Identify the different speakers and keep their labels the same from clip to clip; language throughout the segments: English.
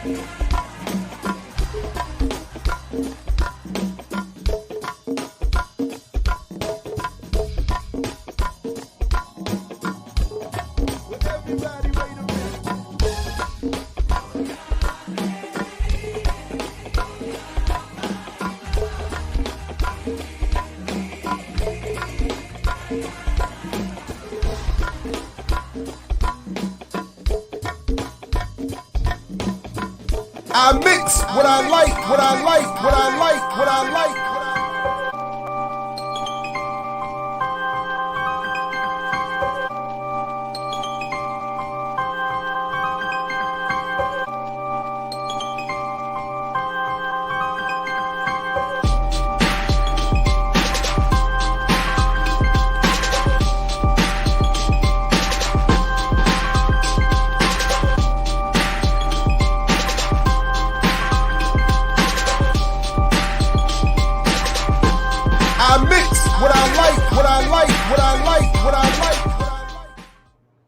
Speaker 1: I mix what I like, what I like, what I like, what I like.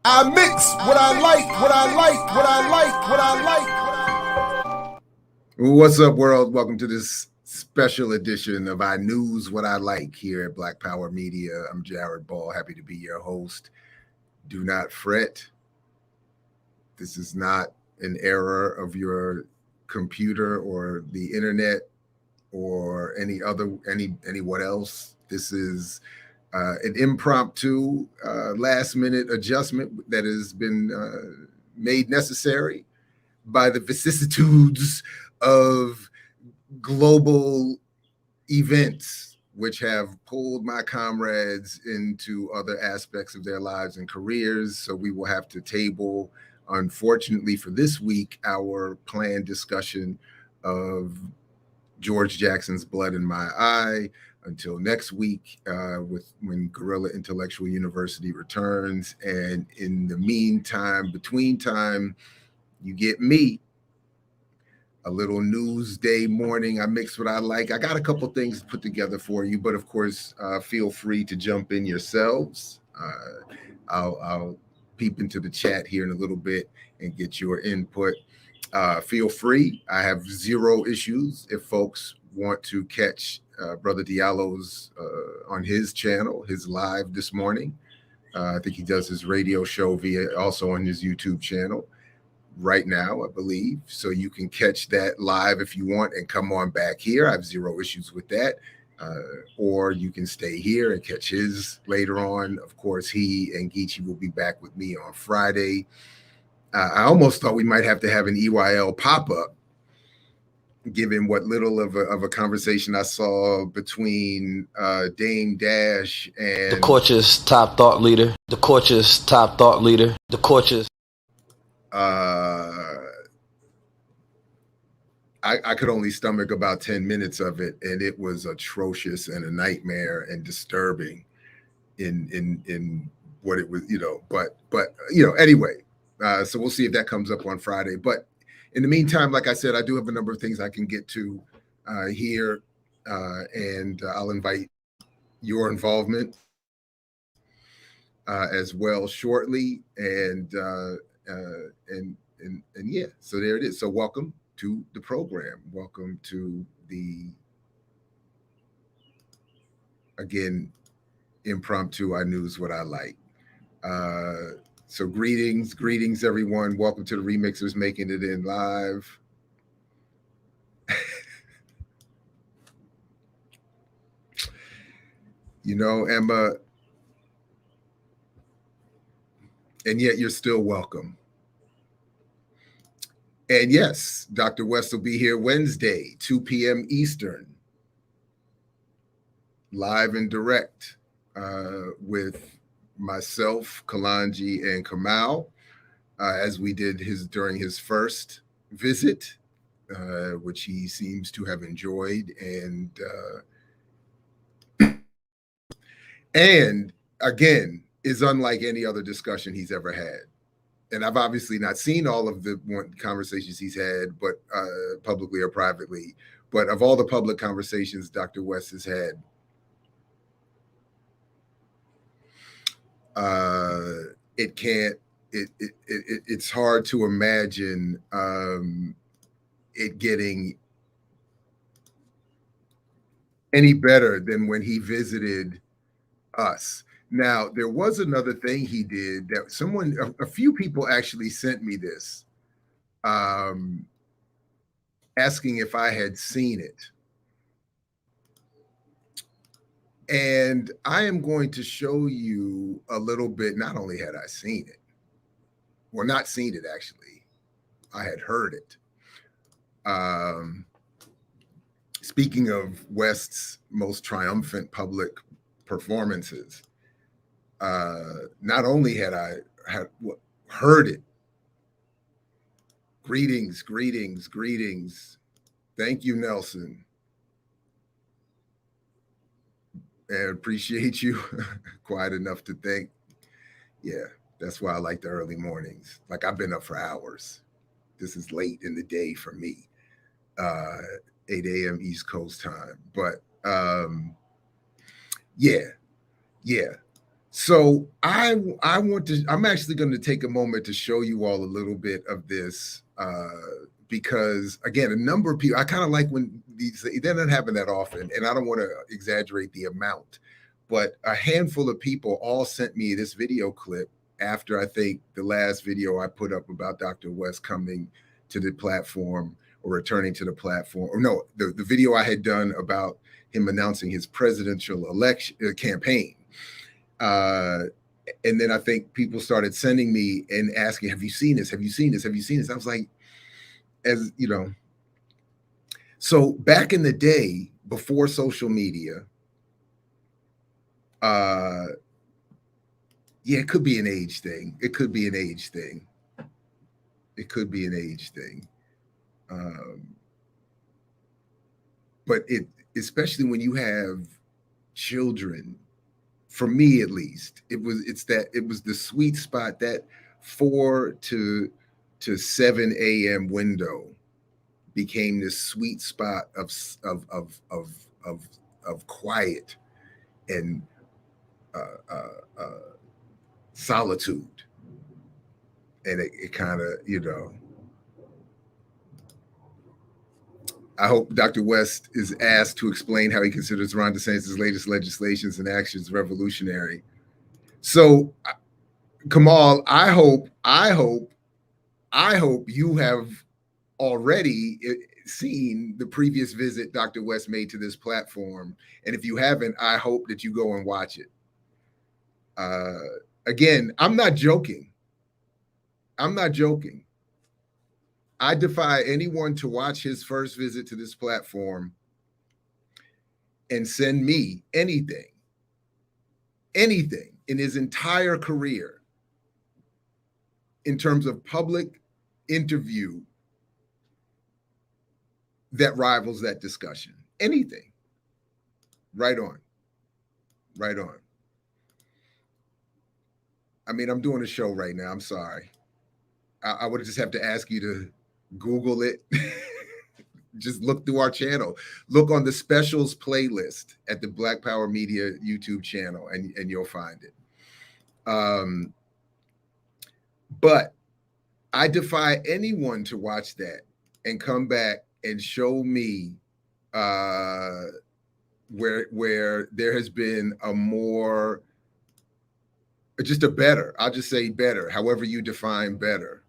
Speaker 1: I mix what I like, what I like, what I like, what I like. What's up, world? Welcome to this special edition of I News What I Like here at Black Power Media. I'm Jared Ball, happy to be your host. Do not fret. This is not an error of your computer or the internet or anyone else. This is an impromptu last-minute adjustment that has been made necessary by the vicissitudes of global events, which have pulled my comrades into other aspects of their lives and careers. So we will have to table, unfortunately for this week, our planned discussion of George Jackson's Blood in My Eye until next week when Guerrilla Intellectual University returns. And in the meantime, between time, you get me, a little Newsday morning. I mix what I like. I got a couple things put together for you, but of course, feel free to jump in yourselves. I'll peep into the chat here in a little bit and get your input. Feel free. I have zero issues if folks want to catch Brother Diallo's on his channel, his live this morning. I think he does his radio show also on his YouTube channel right now, I believe. So you can catch that live if you want and come on back here. I have zero issues with that. Or you can stay here and catch his later on. Of course, he and Geechee will be back with me on Friday. I almost thought we might have to have an EYL pop-up, given what little of a conversation I saw between Dame Dash and
Speaker 2: the Court's top thought leader. The Court's top thought leader. The Court's.
Speaker 1: I could only stomach about 10 minutes of it, and it was atrocious and a nightmare and disturbing in what it was, but anyway. So we'll see if that comes up on Friday. But in the meantime, like I said, I do have a number of things I can get to here, and I'll invite your involvement as well shortly. And yeah, so there it is. So welcome to the program. Welcome to the, again, impromptu I News What I Like. So greetings, everyone. Welcome to the Remixers Making It In Live. Emma, and yet you're still welcome. And yes, Dr. West will be here Wednesday, 2 p.m. Eastern, live and direct with myself, Kalanji, and Kamal, as we did during his first visit, which he seems to have enjoyed, and again is unlike any other discussion he's ever had. And I've obviously not seen all of the conversations he's had, but publicly or privately. But of all the public conversations Dr. West has had, it's hard to imagine it getting any better than when he visited us. Now, there was another thing he did that a few people actually sent me this, asking if I had seen it. And I am going to show you a little bit. Not only had I seen it, well, not seen it actually, I had heard it. Speaking of West's most triumphant public performances, not only had I heard it. Greetings, greetings, greetings. Thank you, Nelson. And appreciate you. Quiet enough to think. Yeah, that's why I like the early mornings. Like, I've been up for hours. This is late in the day for me. 8 a.m. East Coast time. But yeah. So I'm actually going to take a moment to show you all a little bit of this, because again, a number of people, I kind of like when it doesn't happen that often, and I don't want to exaggerate the amount, but a handful of people all sent me this video clip after, I think, the last video I put up about Dr. West coming to the platform or returning to the platform, or no, the video I had done about him announcing his presidential election campaign. And then I think people started sending me and asking, have you seen this? Have you seen this? Have you seen this? I was like, as you know, so back in the day before social media, yeah, it could be an age thing. It could be an age thing. It could be an age thing. But especially when you have children, for me at least, it was the sweet spot, that 4 to 7 a.m. window became this sweet spot of quiet and solitude, and it kind of, I hope Dr. West is asked to explain how he considers Ron DeSantis' latest legislations and actions revolutionary. So, Kamal, I hope you have already seen the previous visit Dr. West made to this platform. And if you haven't, I hope that you go and watch it. Again, I'm not joking. I defy anyone to watch his first visit to this platform and send me anything in his entire career in terms of public interview that rivals that discussion. Anything. Right on. I mean, I'm doing a show right now. I'm sorry. I would just have to ask you to Google it. Just look through our channel. Look on the specials playlist at the Black Power Media YouTube channel, and you'll find it. But I defy anyone to watch that and come back and show me where there has been a more, just a better, I'll just say better, however you define better.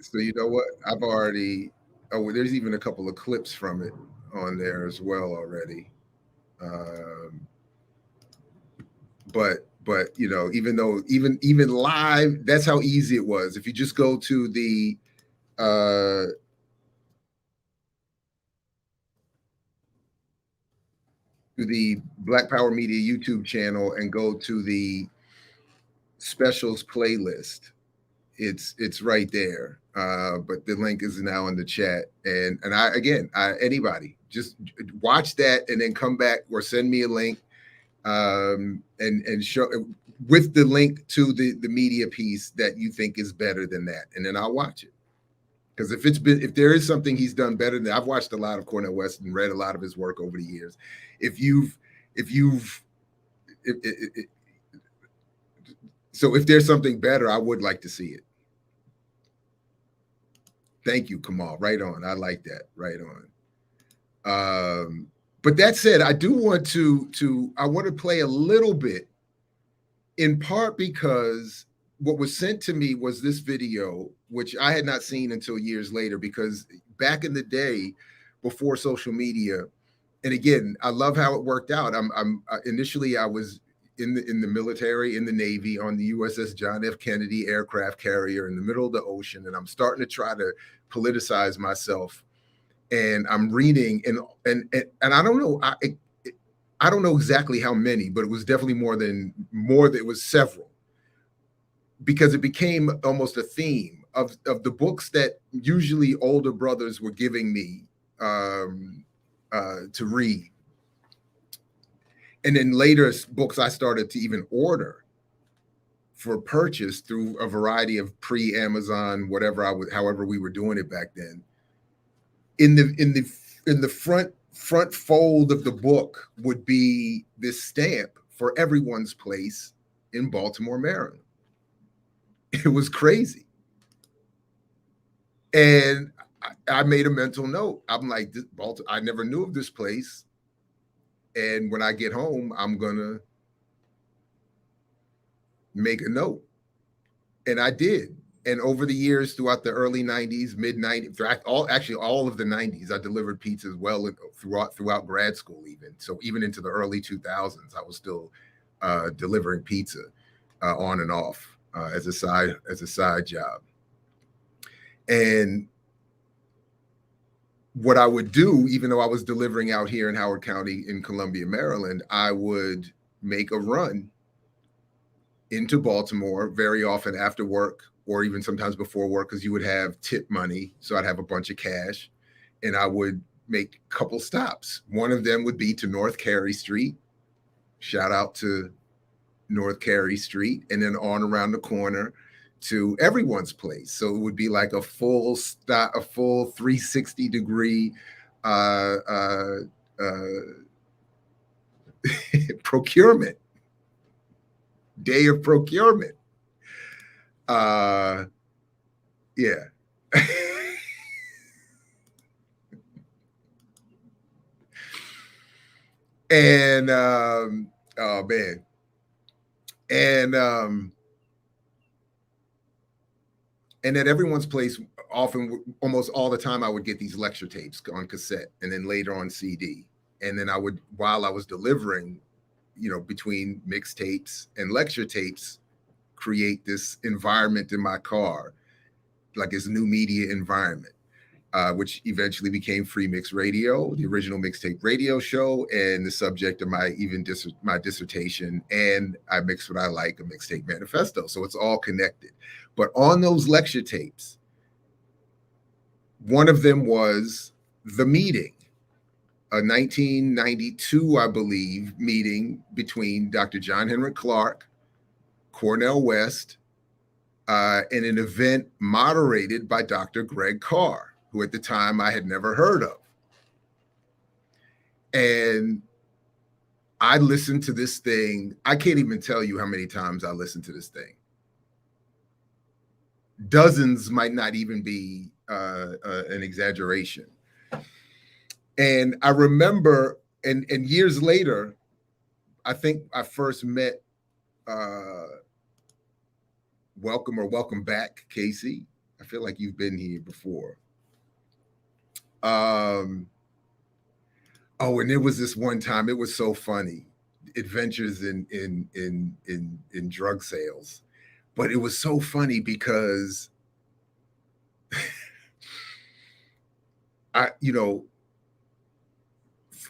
Speaker 1: So you know what? I've already, there's even a couple of clips from it on there as well already. But even though even live, that's how easy it was. If you just go to the Black Power Media YouTube channel and go to the specials playlist, it's right there. But the link is now in the chat. And anybody just watch that and then come back or send me a link and show with the link to the media piece that you think is better than that, and then I'll watch it. Because if there is something he's done better than, I've watched a lot of CornelWest and read a lot of his work over the years. So if there's something better, I would like to see it. Thank you, Kamal. Right on. I like that. Right on. But that said, I do want I want to play a little bit, in part because what was sent to me was this video, which I had not seen until years later, because back in the day, before social media, and again, I love how it worked out. Initially I was in the military, in the Navy, on the USS John F. Kennedy aircraft carrier in the middle of the ocean, and I'm starting to try to politicize myself. And I'm reading, and I don't know, I don't know exactly how many, but it was definitely more than it was several, because it became almost a theme of the books that usually older brothers were giving me to read. And then later books I started to even order for purchase through a variety of pre-Amazon, however we were doing it back then. In the front fold of the book would be this stamp for Everyone's Place in Baltimore, Maryland. It was crazy. And I made a mental note. I'm like, I never knew of this place. And when I get home, I'm gonna make a note. And I did. And over the years, throughout the early 90s, mid 90s, all of the 90s, I delivered pizzas well throughout grad school even. So even into the early 2000s, I was still delivering pizza on and off as a side job. And what I would do, even though I was delivering out here in Howard County in Columbia, Maryland, I would make a run into Baltimore very often after work, or even sometimes before work, because you would have tip money. So I'd have a bunch of cash, and I would make a couple stops. One of them would be to North Carey Street. Shout out to North Carey Street, and then on around the corner to Everyone's Place. So it would be like a full 360 degree procurement, day of procurement. Yeah. And oh man. And at Everyone's Place, almost all the time, I would get these lecture tapes on cassette, and then later on CD. And then I would, while I was delivering, between mixtapes and lecture tapes, create this environment in my car, like this new media environment, which eventually became Free Mix Radio, the original mixtape radio show, and the subject of my dissertation. And I Mix What I Like, a mixtape manifesto. So it's all connected. But on those lecture tapes, one of them was The Meeting, a 1992, I believe, meeting between Dr. John Henrik Clarke, CornelWest, in an event moderated by Dr. Greg Carr, who at the time I had never heard of. And I listened to this thing. I can't even tell you how many times I listened to this thing. Dozens might not even be an exaggeration. And I remember, and years later, I think I first met welcome back, Casey. I feel like you've been here before. Oh, and there was this one time, it was so funny, adventures in drug sales. But it was so funny because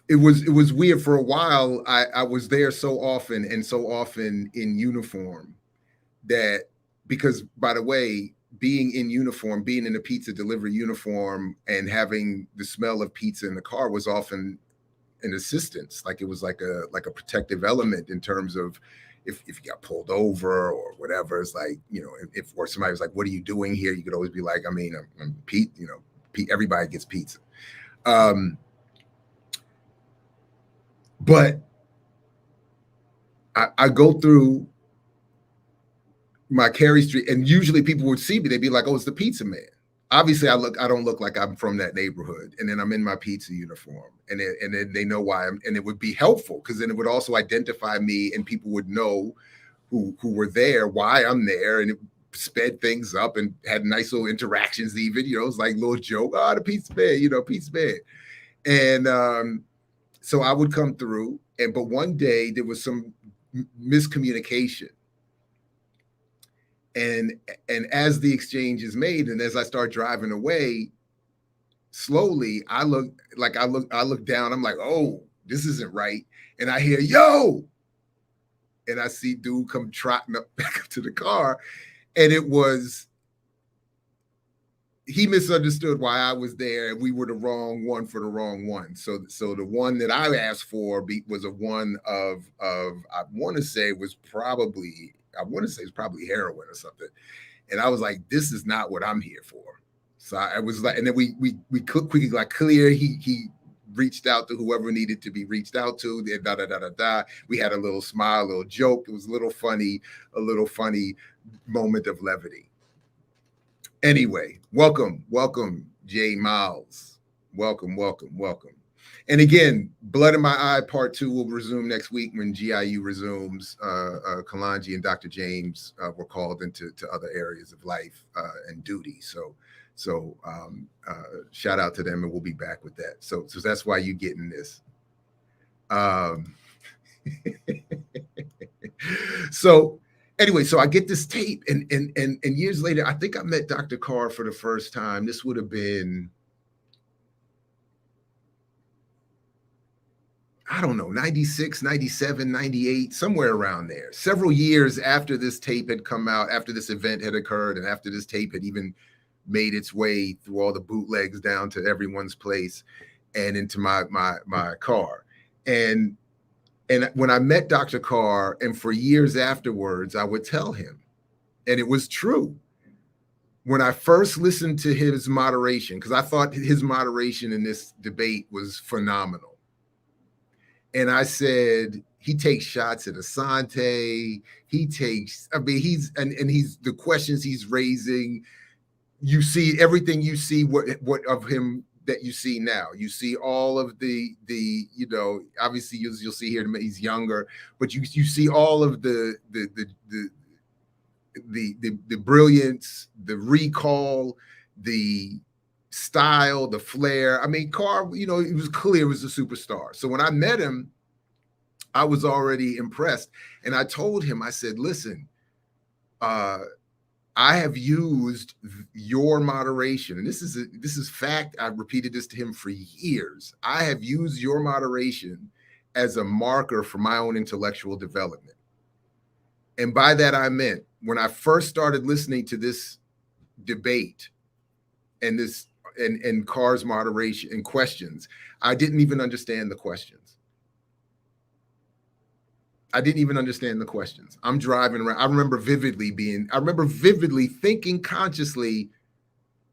Speaker 1: it was weird. For a while, I was there so often in uniform, that, because, by the way, being in uniform, being in a pizza delivery uniform and having the smell of pizza in the car was often an assistance. Like it was like a protective element in terms of if you got pulled over or whatever. It's like, or somebody was like, "What are you doing here?" You could always be like, I'm Pete, everybody gets pizza. But I go through my Carey Street, and usually people would see me, they'd be like, oh, it's the pizza man. Obviously I don't look like I'm from that neighborhood, and then I'm in my pizza uniform, and then they know why and it would be helpful because then it would also identify me, and people would know who were there, why I'm there, and it sped things up and had nice little interactions. Even, you know, it's like little joke, oh, the pizza man, you know, pizza man. And so I would come through, but one day there was some miscommunication. And as the exchange is made, and as I start driving away, slowly I look down. I'm like, oh, this isn't right. And I hear, yo, and I see dude come trotting up back up to the car, and he misunderstood why I was there, and we were the wrong one for the wrong one. So the one that I asked for was a one of I want to say it's probably heroin or something. And I was like, this is not what I'm here for. So I was like, and then we quickly got clear. He reached out to whoever needed to be reached out to. We had a little smile, a little joke. It was a little funny moment of levity. Anyway, welcome, Jay Miles. Welcome. And again, Blood in My Eye Part 2 will resume next week when GIU resumes. Kalanji and Dr. James were called into other areas of life and duty. So shout out to them, and we'll be back with that. So that's why you're getting this. So anyway, so I get this tape, and years later, I think I met Dr. Carr for the first time. This would have been, I don't know, 96, 97, 98, somewhere around there. Several years after this tape had come out, after this event had occurred, and after this tape had even made its way through all the bootlegs down to everyone's place and into my car. And when I met Dr. Carr, and for years afterwards, I would tell him, and it was true. When I first listened to his moderation, because I thought his moderation in this debate was phenomenal. And I said, he takes shots at Asante. He's the questions he's raising. You see everything you see what of him that you see now. You see all of the you know, obviously you'll see here he's younger, but you see all of the brilliance, the recall, the style, the flair. I mean, Carr, you know, it was clear he was a superstar. So when I met him, I was already impressed. And I told him, I said, listen, I have used your moderation, and this is fact. I've repeated this to him for years. I have used your moderation as a marker for my own intellectual development. And by that, I meant when I first started listening to this debate and Carr's moderation and questions, I didn't even understand the questions. I'm driving around. I remember vividly thinking consciously,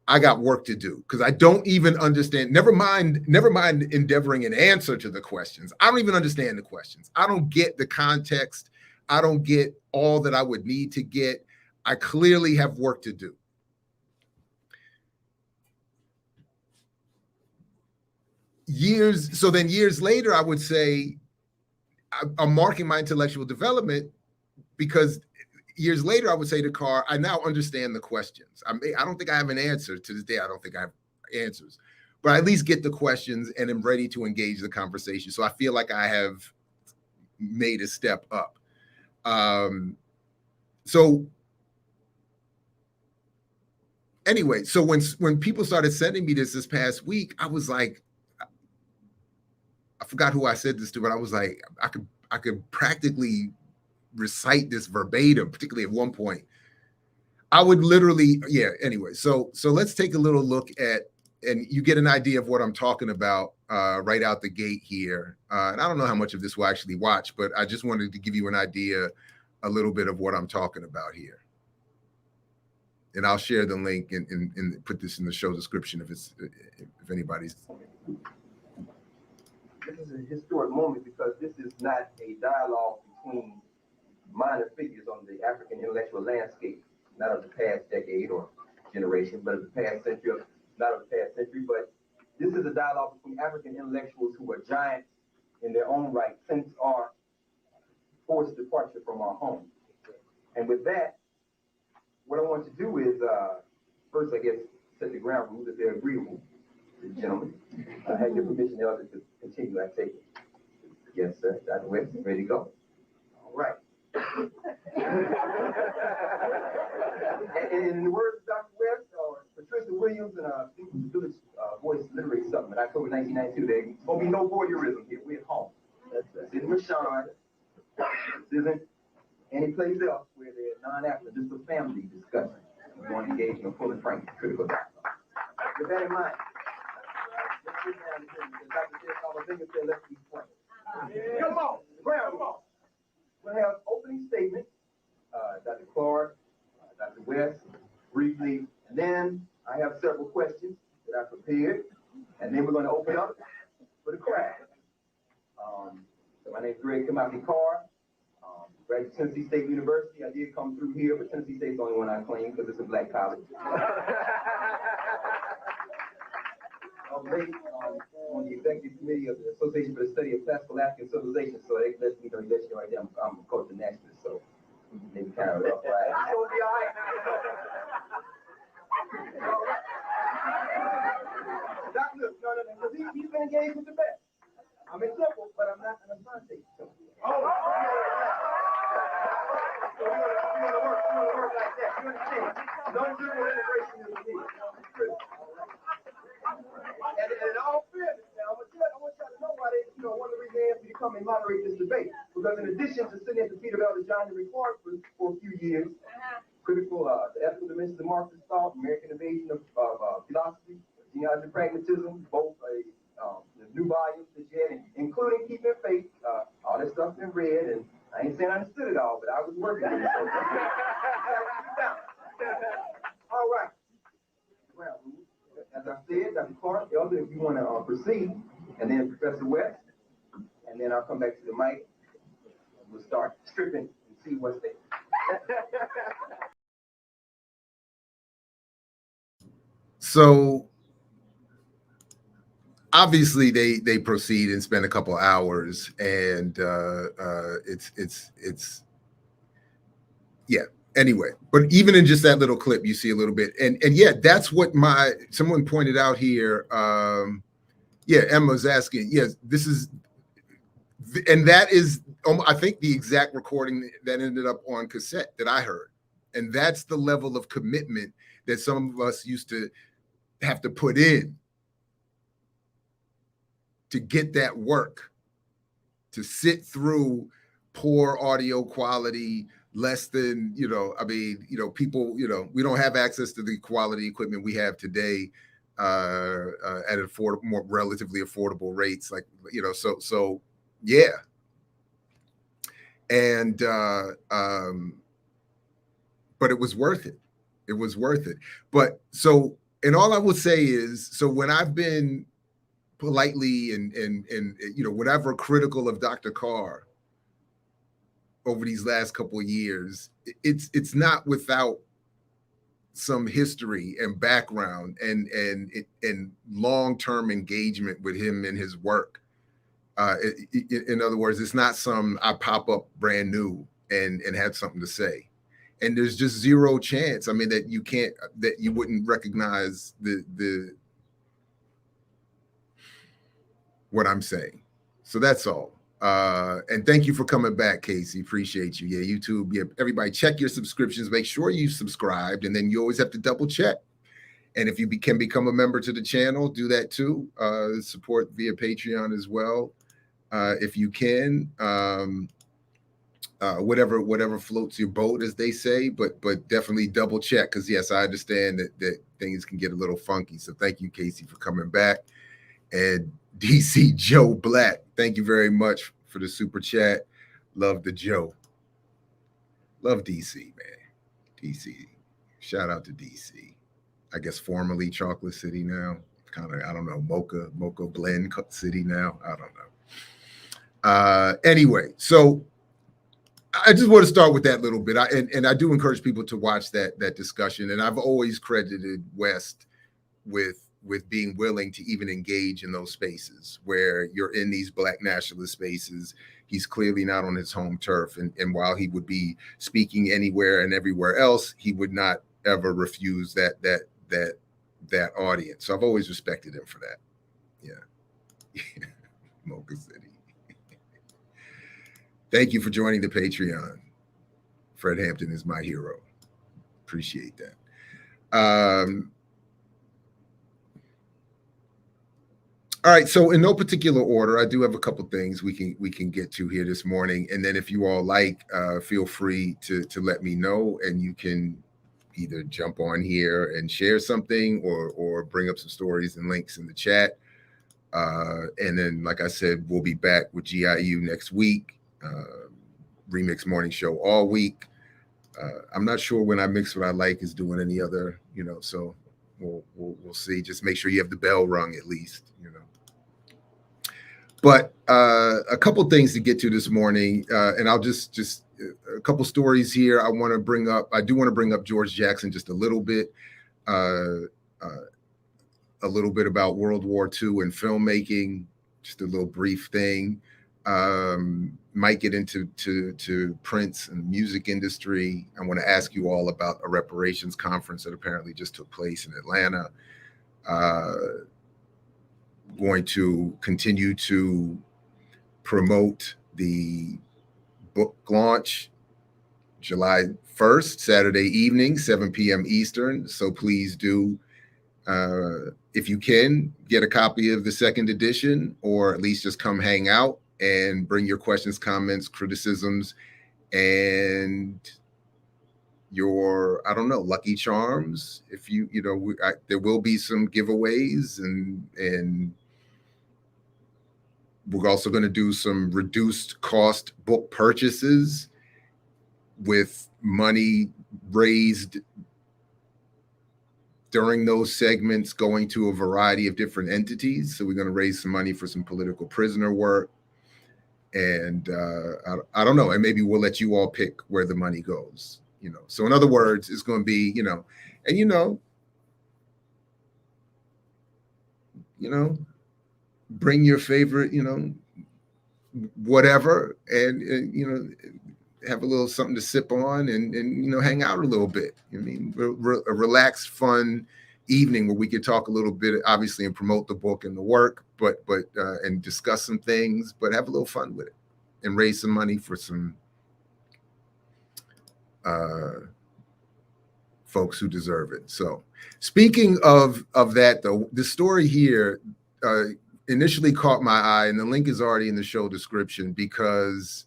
Speaker 1: I got work to do because I don't even understand. Never mind endeavoring an answer to the questions. I don't even understand the questions. I don't get the context. I don't get all that I would need to get. I clearly have work to do. Years later, I would say, I'm marking my intellectual development because years later I would say to Carr, I now understand the questions. I don't think I have an answer to this day. I don't think I have answers, but I at least get the questions and am ready to engage the conversation. So I feel like I have made a step up. So anyway, so when people started sending me this past week, I was like, I forgot who I said this to, but I was like, I could practically recite this verbatim, particularly at one point. I would literally, yeah, anyway. So let's take a little look at, and you get an idea of what I'm talking about right out the gate here. And I don't know how much of this we'll actually watch, but I just wanted to give you an idea, a little bit of what I'm talking about here. And I'll share the link and put this in the show description if anybody's.
Speaker 3: This is a historic moment because this is not a dialogue between minor figures on the African intellectual landscape, not of the past decade or generation, but of the past century, not of the past century, but this is a dialogue between African intellectuals who are giants in their own right since our forced departure from our home. And with that, what I want to do is, first, I guess, set the ground rules if they're agreeable to the gentlemen. I have your permission, Elder, to continue, I take it. Yes, sir. Dr. West, ready to go? All right. And in the words of Dr. West, Patricia Williams and the Village Voice Literary Supplement, October 1992, there's going to be no voyeurism here. We're at home. This isn't Rashawn. This isn't any place else where there's non-African. This is a family discussion. We want to engage in a full and frank critical dialogue. With that in mind, let's sit down and Dr. let's be frank. Come on, ground, come on. We'll have opening statements, Dr. Clarke, Dr. West, briefly, and then I have several questions that I prepared, and then we're going to open up for the crowd. So my name is Carr. Graduate Tennessee State University. I did come through here, but Tennessee State's the only one I claim because it's a black college. On the executive committee of the Association for the Study of Classical African Civilization, so they let me know right there. I'm a culture nationalist, so maybe kind of rough, right? It's gonna be all right. Doc, look, no, because he's been engaged with the best. I'm in Temple, but I'm not an Asante. So we're gonna work like that. You understand? No zero integration is needed. And in all fairness, now, I want y'all to know why they, one of the reasons they asked me to come and moderate this debate. Because in addition to sitting at the feet of Elder John Henrik Clarke for a few years, critical, the ethical dimensions of Marxist thought, American invasion of philosophy, genealogy, pragmatism, both the new volumes that you had, including Keeping Faith, all that stuff been read, and I ain't saying I understood it all, but I was working with it. So, all right. Well, as I said, Dr. Clarke, Elder, if you want to proceed, and then Professor West, and then I'll come back to the mic. We'll start stripping and see what's there.
Speaker 1: So obviously they proceed and spend a couple hours, and it's yeah. Anyway, but even in just that little clip, you see a little bit, and yeah, that's what someone pointed out here. Yeah, Emma's asking. Yes, this is, and that is, I think, the exact recording that ended up on cassette that I heard, and that's the level of commitment that some of us used to have to put in to get that work, to sit through poor audio quality, less than, people, we don't have access to the quality equipment we have today at more relatively affordable rates. Like, so yeah. And, but it was worth it. It was worth it. But so, and all I will say is, so when I've been politely and whatever critical of Dr. Carr over these last couple of years, it's not without some history and background and long-term engagement with him and his work. In other words, it's not some I pop up brand new and have something to say. And there's just zero chance, I mean, that you wouldn't recognize the what I'm saying. So that's all. And thank you for coming back, Casey. Appreciate you. Yeah, YouTube. Yeah, everybody, check your subscriptions. Make sure you subscribed, and then you always have to double check. And if you can become a member to the channel, do that too. Support via Patreon as well, if you can. Whatever floats your boat, as they say. But definitely double check, because yes, I understand that things can get a little funky. So thank you, Casey, for coming back. And DC Joe Black, thank you very much for the super chat. Love the Joe. Love DC, man. DC. Shout out to DC. I guess formerly Chocolate City now. Kind of, I don't know, Mocha Blend City now. I don't know. Anyway, so I just want to start with that little bit. And I do encourage people to watch that discussion. And I've always credited West with being willing to even engage in those spaces where you're in these Black nationalist spaces. He's clearly not on his home turf. And while he would be speaking anywhere and everywhere else, he would not ever refuse that audience. So I've always respected him for that. Yeah. Mocha City. Thank you for joining the Patreon. Fred Hampton is my hero. Appreciate that. All right, so in no particular order, I do have a couple things we can get to here this morning, and then if you all like, feel free to let me know, and you can either jump on here and share something, or bring up some stories and links in the chat. And then, like I said, we'll be back with GIU next week. Remix morning show all week. I'm not sure when I Mix What I Like is doing any other, so we'll see. Just make sure you have the bell rung at least, But a couple things to get to this morning, and I'll just a couple stories here. I want to bring up. I do want to bring up George Jackson just a little bit about World War II and filmmaking. Just a little brief thing. Might get into Prince and the music industry. I want to ask you all about a reparations conference that apparently just took place in Atlanta. Going to continue to promote the book launch July 1st, Saturday evening, 7 p.m. Eastern. So please do, if you can, get a copy of the second edition, or at least just come hang out and bring your questions, comments, criticisms, and your, I don't know, lucky charms. If there will be some giveaways, and we're also going to do some reduced cost book purchases with money raised during those segments going to a variety of different entities. So we're going to raise some money for some political prisoner work. And I don't know, and maybe we'll let you all pick where the money goes, So in other words, it's going to be, bring your favorite, whatever, and have a little something to sip on, and hang out a little bit. I mean, a relaxed, fun evening where we could talk a little bit, obviously, and promote the book and the work, but and discuss some things, but have a little fun with it and raise some money for some folks who deserve it. So speaking of that, though, the story here initially caught my eye, and the link is already in the show description because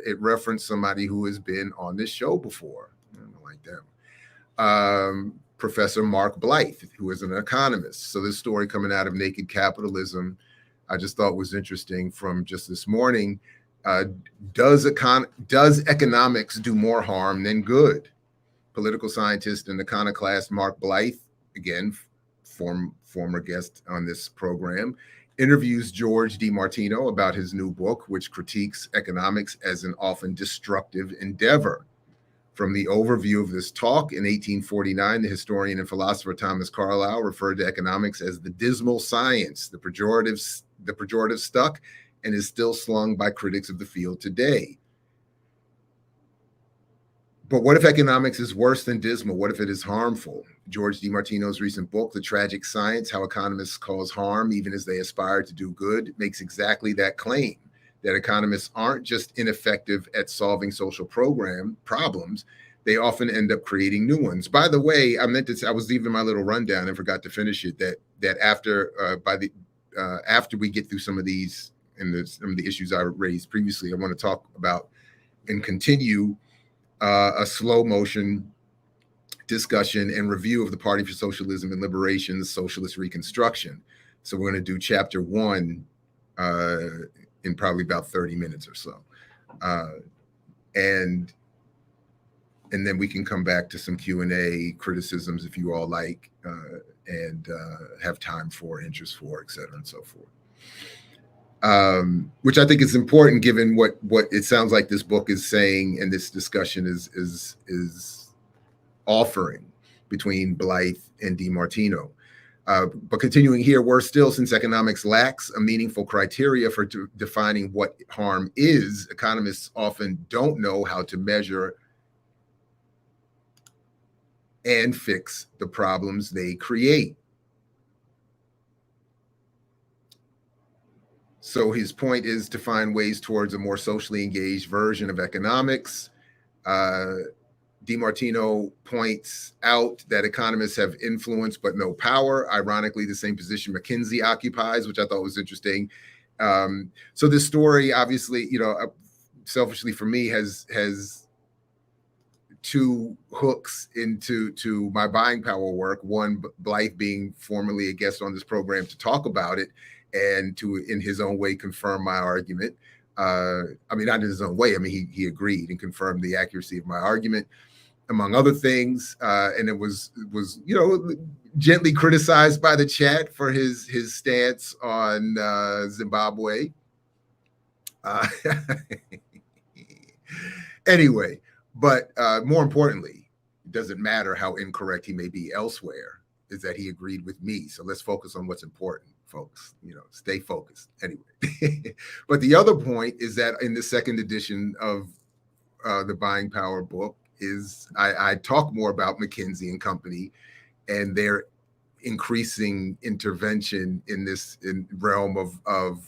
Speaker 1: it referenced somebody who has been on this show before. I don't like them. Professor Mark Blythe, who is an economist. So this story coming out of Naked Capitalism, I just thought was interesting from just this morning. Does economics do more harm than good? Political scientist and iconoclast Mark Blythe, again, former guest on this program, interviews George DiMartino about his new book, which critiques economics as an often destructive endeavor. From the overview of this talk, in 1849, the historian and philosopher Thomas Carlyle referred to economics as the dismal science. The pejorative stuck and is still slung by critics of the field today. But what if economics is worse than dismal? What if it is harmful? George DiMartino's recent book, The Tragic Science: How Economists Cause Harm Even as They Aspire to Do Good, makes exactly that claim, that economists aren't just ineffective at solving social problems, they often end up creating new ones. By the way, I was leaving my little rundown and forgot to finish it, that after we get through some of these and some of the issues I raised previously, I want to talk about and continue a slow motion discussion and review of the Party for Socialism and Liberation's Socialist Reconstruction. So we're going to do chapter 1 in probably about 30 minutes or so. And then we can come back to some Q&A, criticisms if you all like, and have time for, interest for, et cetera, and so forth. which I think is important given what it sounds like this book is saying and this discussion is offering between Blythe and DiMartino. But continuing here, worse still, since economics lacks a meaningful criteria for defining what harm is, economists often don't know how to measure and fix the problems they create. So his point is to find ways towards a more socially engaged version of economics. DiMartino points out that economists have influence but no power. Ironically, the same position McKinsey occupies, which I thought was interesting. So this story, obviously, selfishly for me, has two hooks into my buying power work. One, Blythe being formerly a guest on this program to talk about it and to, in his own way, confirm my argument. I mean, not in his own way. I mean, he agreed and confirmed the accuracy of my argument, among other things. And it was gently criticized by the chat for his stance on Zimbabwe. Anyway, but more importantly, it doesn't matter how incorrect he may be elsewhere, is that he agreed with me. So let's focus on what's important, folks. Stay focused. Anyway, but the other point is that in the second edition of the Buying Power book is I talk more about McKinsey and Company and their increasing intervention in this realm of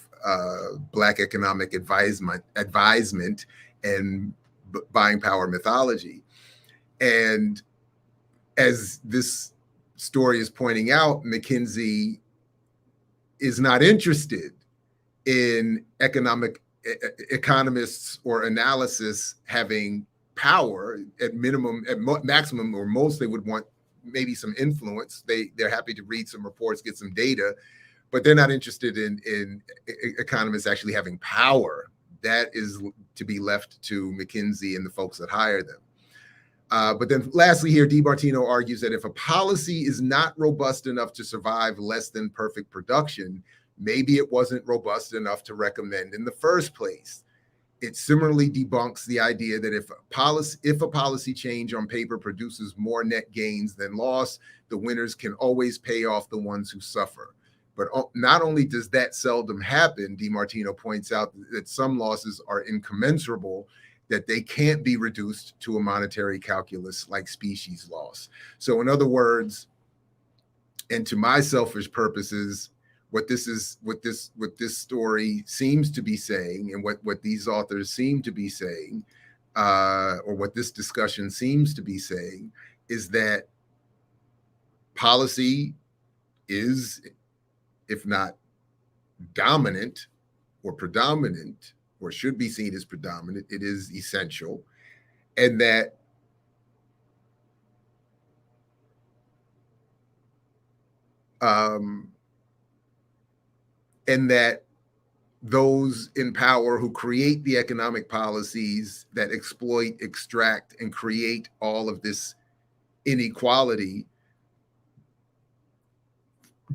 Speaker 1: Black economic advisement and buying power mythology. And as this story is pointing out, McKinsey is not interested in economists or analysis having power at minimum, at maximum, or most. They would want maybe some influence. They're happy to read some reports, get some data, but they're not interested in economists actually having power. That is to be left to McKinsey and the folks that hire them. But then lastly here, DiMartino argues that if a policy is not robust enough to survive less than perfect production, maybe it wasn't robust enough to recommend in the first place. It similarly debunks the idea that if a policy change on paper produces more net gains than loss, the winners can always pay off the ones who suffer. But not only does that seldom happen, DiMartino points out that some losses are incommensurable, that they can't be reduced to a monetary calculus like species loss. So in other words, and to my selfish purposes, what this story seems to be saying, and what these authors seem to be saying, or what this discussion seems to be saying, is that policy is, if not dominant or predominant, or should be seen as predominant, it is essential, and that those in power who create the economic policies that exploit, extract, and create all of this inequality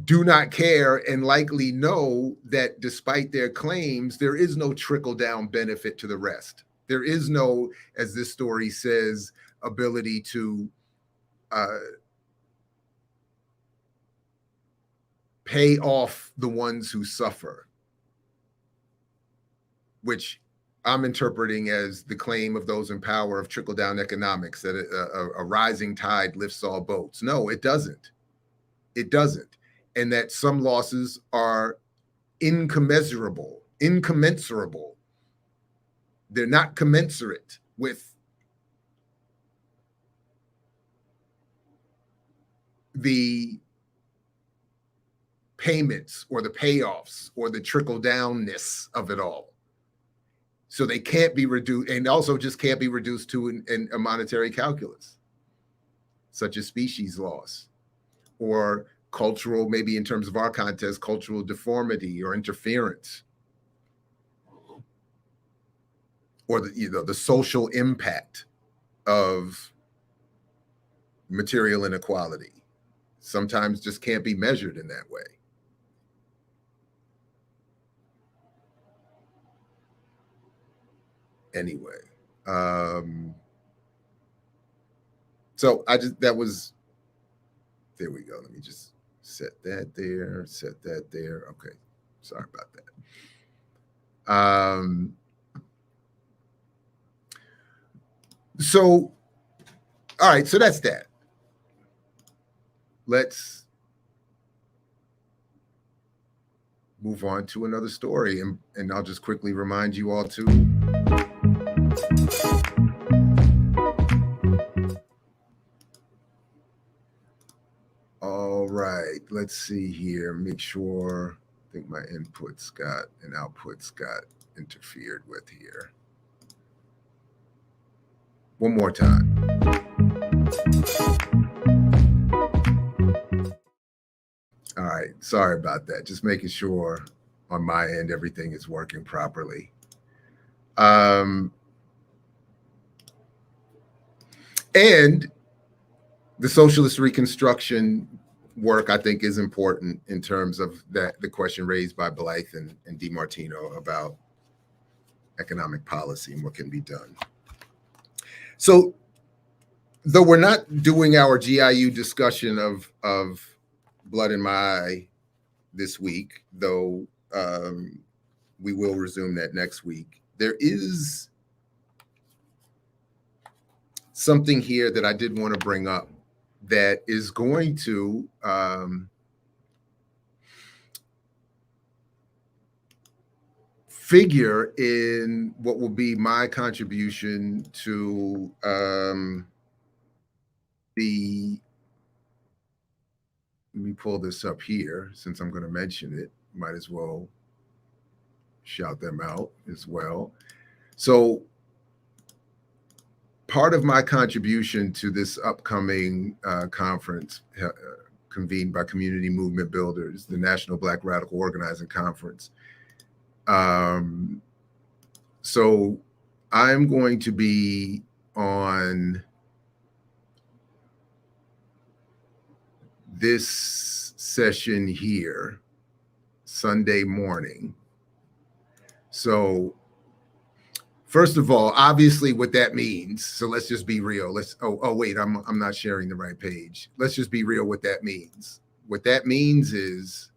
Speaker 1: do not care and likely know that despite their claims, there is no trickle-down benefit to the rest. There is no, as this story says, ability to pay off the ones who suffer, which I'm interpreting as the claim of those in power of trickle-down economics, that a rising tide lifts all boats. No, it doesn't. It doesn't. And that some losses are incommensurable. They're not commensurate with the payments or the payoffs or the trickle-downness of it all. So they can't be reduced, and also just can't be reduced to a monetary calculus, such as species loss or cultural, maybe in terms of our context, cultural deformity or interference, or the social impact of material inequality. Sometimes just can't be measured in that way. Anyway, so there we go. Let me just set that there. Okay, sorry about that. So, all right, so that's that. Let's move on to another story, and I'll just quickly remind you all too. All right, let's see here. Make sure, I think my inputs got and outputs got interfered with here. One more time. All right, sorry about that. Just making sure on my end everything is working properly. And the socialist reconstruction work, I think, is important in terms of that the question raised by Blythe and DiMartino about economic policy and what can be done. So, though we're not doing our GIU discussion of Blood in My Eye this week, though we will resume that next week, there is something here that I did want to bring up that is going to figure in what will be my contribution to let me pull this up here since I'm going to mention it. Might as well shout them out as well. So part of my contribution to this upcoming conference convened by Community Movement Builders, the National Black Radical Organizing Conference. So I'm going to be on this session here Sunday morning. So first of all, obviously what that means, so let's just be real. Wait, I'm not sharing the right page. Let's just be real what that means. What that means is,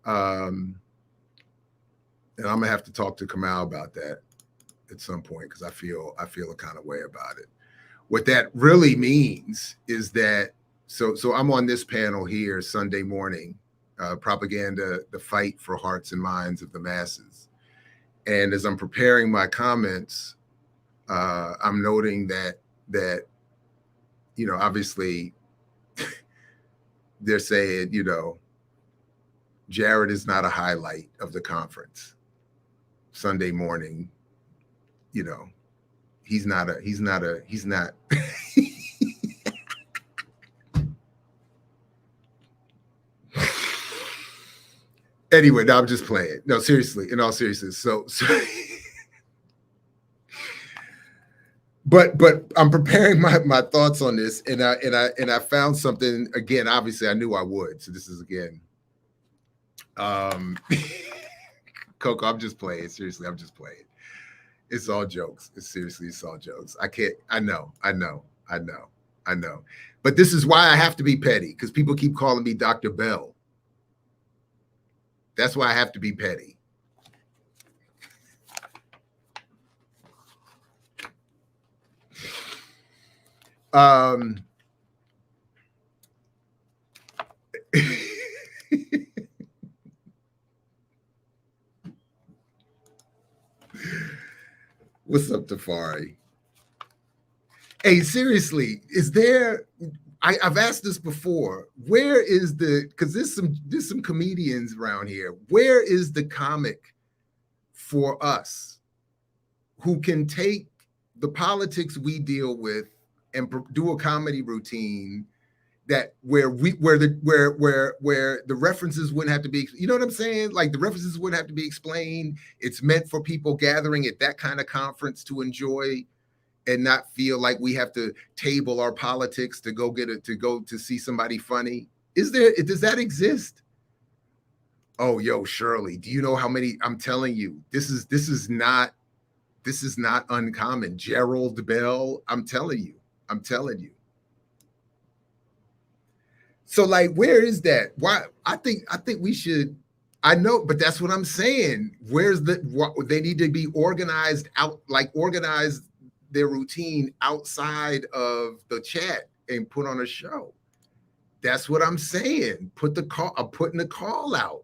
Speaker 1: and I'm gonna have to talk to Kamal about that at some point because I feel a kind of way about it. What that really means is that, so I'm on this panel here Sunday morning, Propaganda, the Fight for Hearts and Minds of the Masses. And as I'm preparing my comments, I'm noting that you know, obviously they're saying, you know, Jared is not a highlight of the conference. Sunday morning, you know, he's not. Anyway, no, I'm just playing. No, seriously, in all seriousness. So but I'm preparing my thoughts on this, and I found something again. Obviously, I knew I would. So this is again, Coco. I'm just playing. Seriously, I'm just playing. It's all jokes. It's all jokes. I can't. I know. But this is why I have to be petty, because people keep calling me Dr. Bell. That's why I have to be petty. What's up, Tafari? Hey, seriously, is there? I've asked this before. Where is because there's some comedians around here. Where is the comic for us who can take the politics we deal with and do a comedy routine that where the references wouldn't have to be, you know what I'm saying? Like the references wouldn't have to be explained. It's meant for people gathering at that kind of conference to enjoy and not feel like we have to table our politics to go to see somebody funny. Does that exist? Oh, yo, Shirley, do you know how many? I'm telling you, this is not This is not uncommon. Gerald Bell, I'm telling you. So like, where is that? Why? I think we should, I know, but that's what I'm saying. Where's they need to be organized out, like organize their routine outside of the chat and put on a show. That's what I'm saying. I'm putting the call out.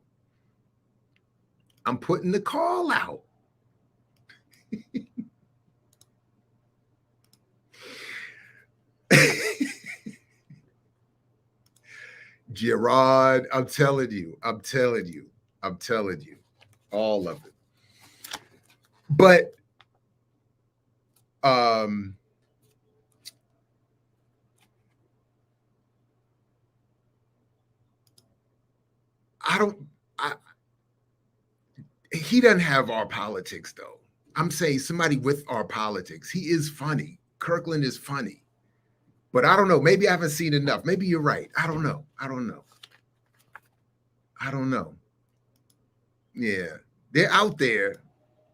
Speaker 1: Gerard, I'm telling you, all of it. But he doesn't have our politics though. I'm saying somebody with our politics. He is funny. Kirkland is funny. But I don't know. Maybe I haven't seen enough. Maybe you're right. I don't know. Yeah. They're out there.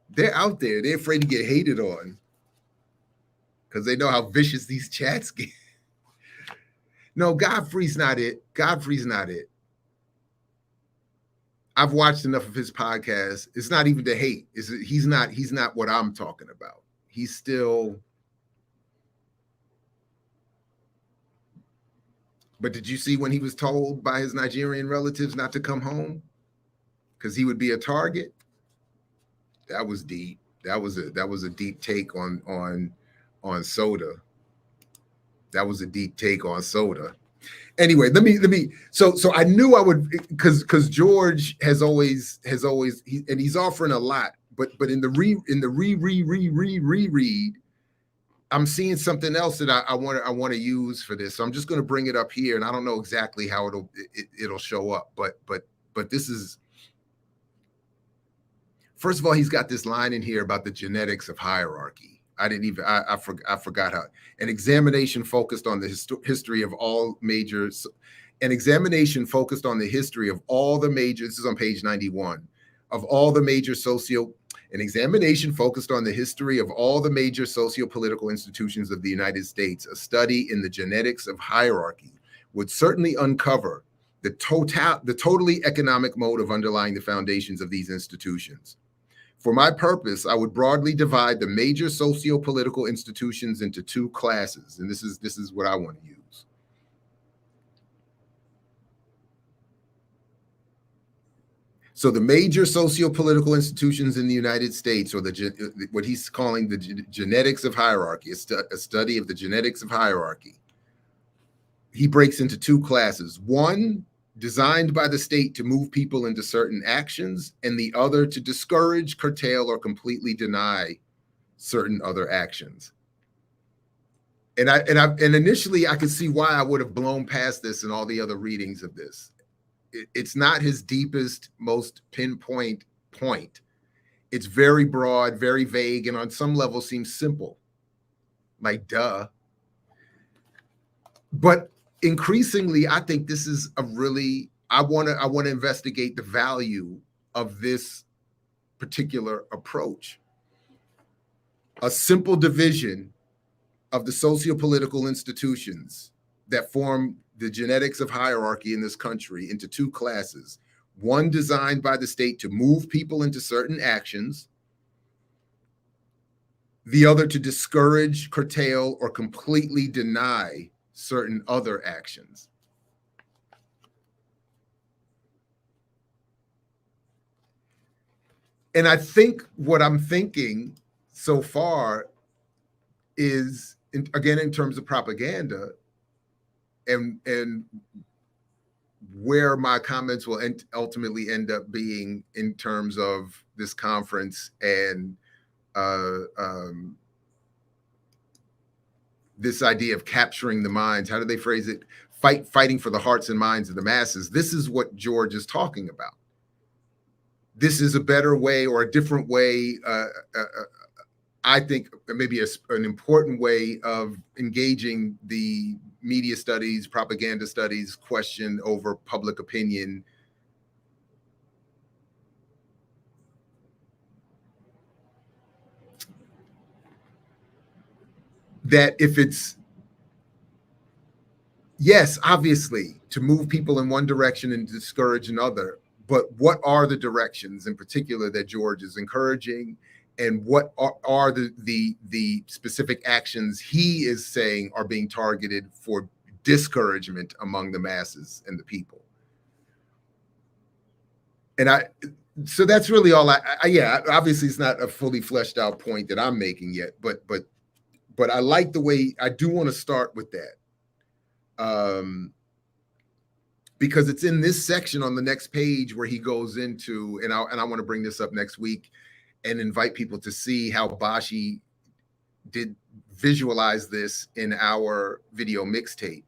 Speaker 1: They're afraid to get hated on because they know how vicious these chats get. No, Godfrey's not it. I've watched enough of his podcast. It's not even to hate. He's not what I'm talking about. He's still. But did you see when he was told by his Nigerian relatives not to come home because he would be a target? That was deep. That was a deep take on Soda. That was a deep take on Soda. Anyway, let me. So I knew I would, because George has always, and he's offering a lot. But in the reread, I'm seeing something else that I want to use for this. So I'm just going to bring it up here, and I don't know exactly how it'll show up. But this is, first of all, he's got this line in here about the genetics of hierarchy. I forgot how. An examination focused on the history of all major. An examination focused on the history of all the major. This is on page 91 of all the major An examination focused on the history of all the major socio-political institutions of the United States, a study in the genetics of hierarchy, would certainly uncover the totally economic motive underlying the foundations of these institutions. For my purpose, I would broadly divide the major socio-political institutions into two classes, and this is what I want to use. So the major socio-political institutions in the United States, or what he's calling the genetics of hierarchy, a study of the genetics of hierarchy, he breaks into two classes. One, designed by the state to move people into certain actions, and the other to discourage, curtail, or completely deny certain other actions. And initially I could see why I would have blown past this and all the other readings of this. It's not his deepest, most pinpoint point. It's very broad, very vague, and on some level seems simple. Like, duh. But increasingly, I think this is a really, I want to investigate the value of this particular approach. A simple division of the socio-political institutions that form the genetics of hierarchy in this country into two classes. One designed by the state to move people into certain actions, the other to discourage, curtail, or completely deny certain other actions. And I think what I'm thinking so far is, again, in terms of propaganda, and where my comments will ultimately end up being in terms of this conference and this idea of capturing the minds. How do they phrase it? Fighting for the hearts and minds of the masses. This is what George is talking about. This is a better way, or a different way, I think maybe an important way of engaging the media studies, propaganda studies question over public opinion. that if it's, yes, obviously, to move people in one direction and discourage another, but what are the directions in particular that George is encouraging, and what are the specific actions he is saying are being targeted for discouragement among the masses and the people? And so that's really all yeah, obviously it's not a fully fleshed out point that I'm making yet, but I like the way, I do want to start with that. Because it's in this section on the next page where he goes into, and I want to bring this up next week and invite people to see how Bashi did visualize this in our video mixtape,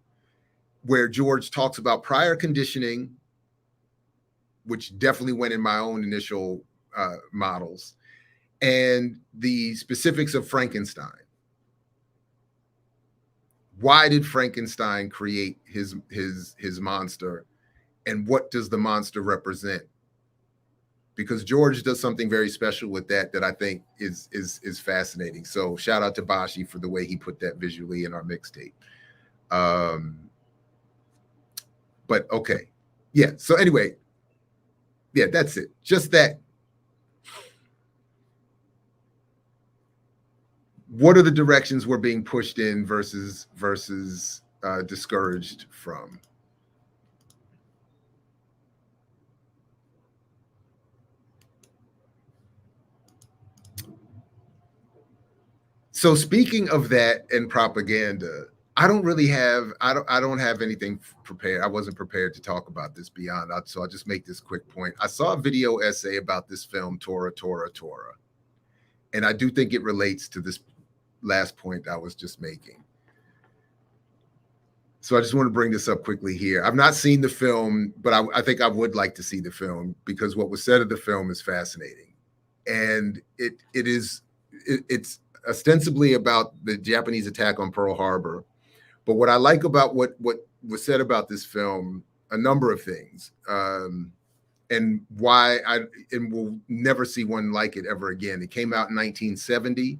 Speaker 1: where George talks about prior conditioning, which definitely went in my own initial models, and the specifics of Frankenstein. Why did Frankenstein create his monster, and what does the monster represent? Because George does something very special with that I think is fascinating. So shout out to Bashi for the way he put that visually in our mixtape. But okay, yeah. So anyway, yeah, that's it. Just that. What are the directions we're being pushed in versus discouraged from? So speaking of that and propaganda, I don't have anything prepared. I wasn't prepared to talk about this beyond, so I'll just make this quick point. I saw a video essay about this film, ToraToraTora, and I do think it relates to this last point I was just making. So I just want to bring this up quickly here. I've not seen the film, but I think I would like to see the film, because what was said of the film is fascinating. And it's ostensibly about the Japanese attack on Pearl Harbor. But what I like about what was said about this film, a number of things, and why we'll never see one like it ever again. It came out in 1970.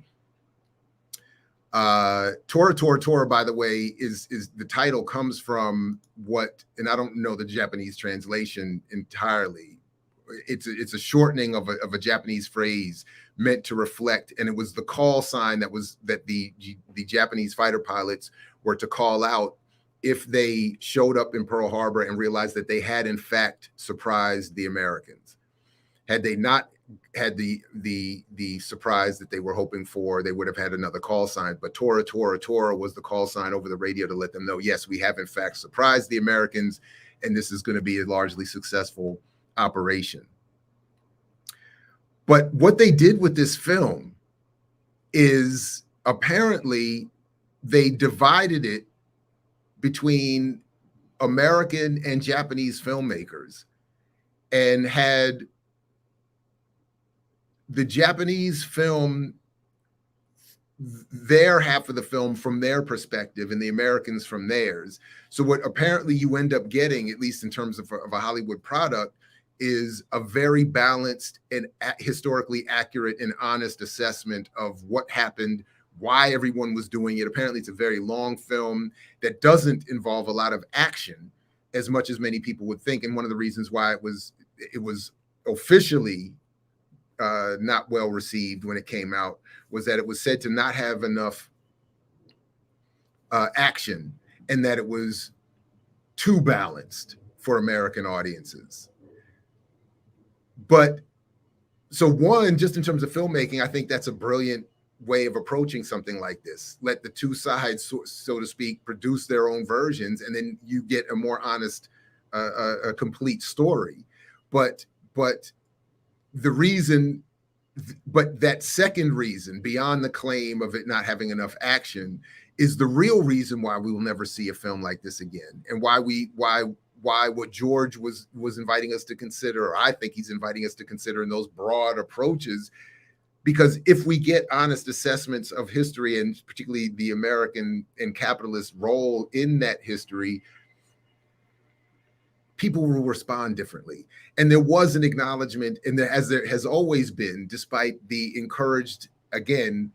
Speaker 1: ToraToraTora, by the way, is the title comes from what, and I don't know the Japanese translation entirely. It's a shortening of a Japanese phrase meant to reflect, and it was the call sign that the Japanese fighter pilots were to call out if they showed up in Pearl Harbor and realized that they had in fact surprised the Americans. Had they not had the surprise that they were hoping for, they would have had another call sign. But ToraToraTora was the call sign over the radio to let them know, yes, we have in fact surprised the Americans, and this is going to be a largely successful operation. But what they did with this film is apparently they divided it between American and Japanese filmmakers, and had the Japanese film their half of the film from their perspective and the Americans from theirs. So what apparently you end up getting, at least in terms of a Hollywood product, is a very balanced and historically accurate and honest assessment of what happened, why everyone was doing it. Apparently it's a very long film that doesn't involve a lot of action as much as many people would think. And one of the reasons why it was officially not well received when it came out was that it was said to not have enough action, and that it was too balanced for American audiences. But so one, just in terms of filmmaking, I think that's a brilliant way of approaching something like this. Let the two sides, so to speak, produce their own versions, and then you get a more honest, a complete story. But the reason, but that second reason, beyond the claim of it not having enough action, is the real reason why we will never see a film like this again, and why what George was inviting us to consider, or I think he's inviting us to consider in those broad approaches. Because if we get honest assessments of history, and particularly the American and capitalist role in that history, people will respond differently. And there was an acknowledgement, and there has always been, despite the encouraged, again,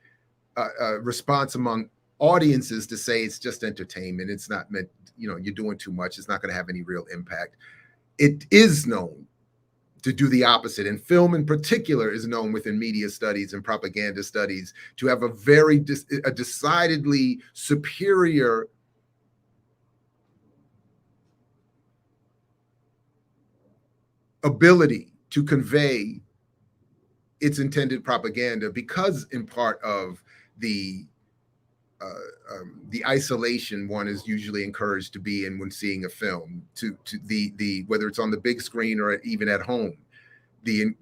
Speaker 1: response among audiences to say it's just entertainment. It's not meant, you're doing too much. It's not going to have any real impact. It is known to do the opposite. And film in particular is known within media studies and propaganda studies to have a decidedly superior ability to convey its intended propaganda, because in part of the isolation one is usually encouraged to be in when seeing a film, to the whether it's on the big screen or even at home, the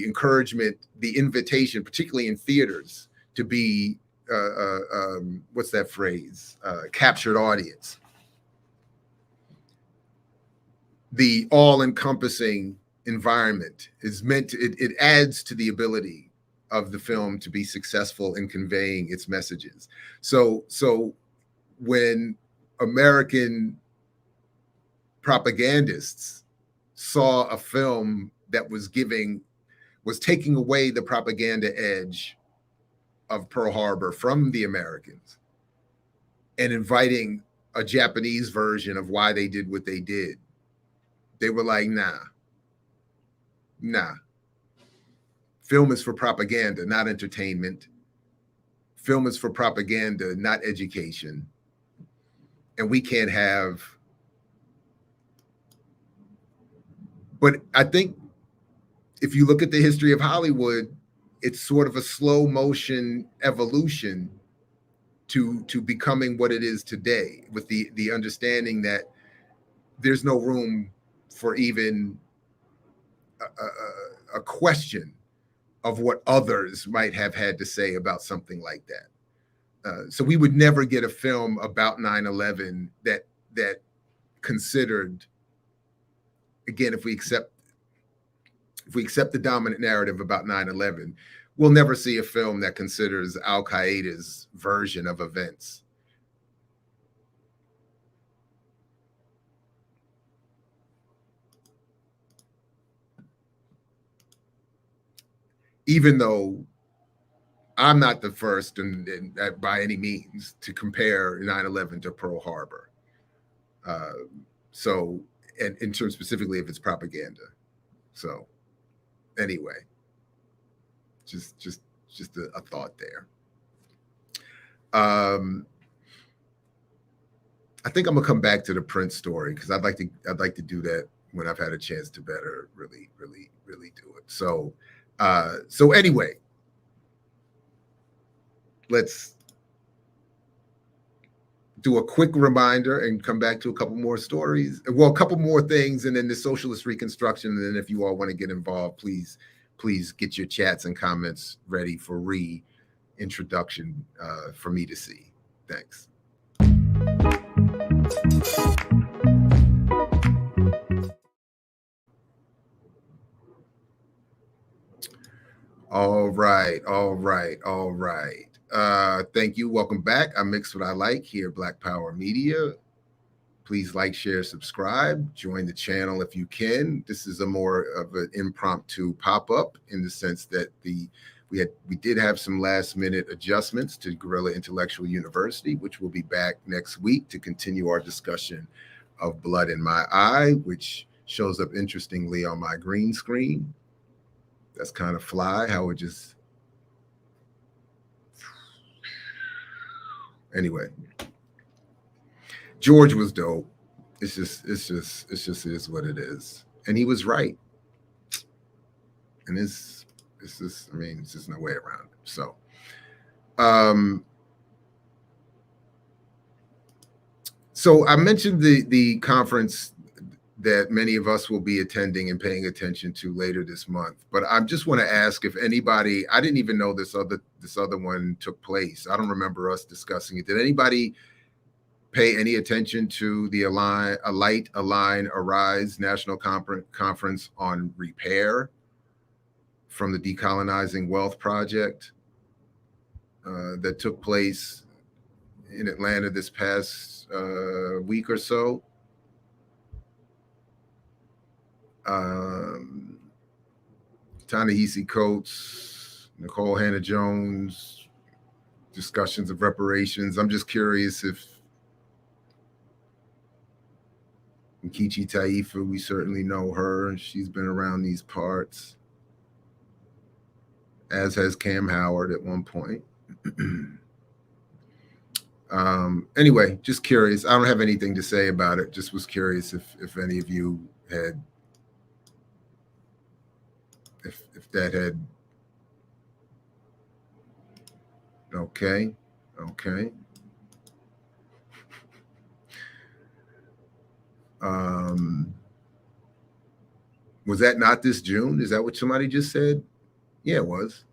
Speaker 1: encouragement, the invitation, particularly in theaters, to be what's that phrase? Captured audience. The all-encompassing environment is meant to, it adds to the ability of the film to be successful in conveying its messages. So when American propagandists saw a film that was taking away the propaganda edge of Pearl Harbor from the Americans and inviting a Japanese version of why they did what they did, they were like, nah. Film is for propaganda, not entertainment. Film is for propaganda, not education. And we can't have. But I think if you look at the history of Hollywood, it's sort of a slow motion evolution to becoming what it is today, with the understanding that there's no room for even a question of what others might have had to say about something like that. So we would never get a film about 9/11 that considered, again, if we accept the dominant narrative about 9/11, we'll never see a film that considers Al-Qaeda's version of events. Even though I'm not the first and by any means to compare 9/11 to Pearl Harbor. So, and in terms specifically of its propaganda. So anyway, just a thought there. I think I'm gonna come back to the Prince story because I'd like to do that when I've had a chance to better really do it. So anyway, let's do a quick reminder and come back to a couple more stories. Well, a couple more things, and then the socialist reconstruction. And then if you all want to get involved, please get your chats and comments ready for reintroduction for me to see. Thanks. All right. Thank you. Welcome back. I mix what I like here, Black Power Media. Please like, share, subscribe, join the channel if you can. This is a more of an impromptu pop-up in the sense that we did have some last-minute adjustments to Guerrilla Intellectual University, which will be back next week to continue our discussion of Blood in My Eye, which shows up interestingly on my green screen. That's kind of fly, how it just... Anyway, George was dope. It's just is what it is, and he was right. And it's just, I mean, it's just no way around it. So, so I mentioned the conference that many of us will be attending and paying attention to later this month. But I just want to ask if anybody, I didn't even know this other one took place. I don't remember us discussing it. Did anybody pay any attention to the Alight, Align, Arise National Conference on Repair from the Decolonizing Wealth Project that took place in Atlanta this past week or so? Ta-Nehisi Coates, Nicole Hannah-Jones, discussions of reparations. I'm just curious if Nkechi Taifa, we certainly know her. She's been around these parts, as has Cam Howard at one point. Anyway, just curious. I don't have anything to say about it. Just was curious if any of you had, if that had, okay. Was that not this June? Is that what somebody just said? Yeah, it was.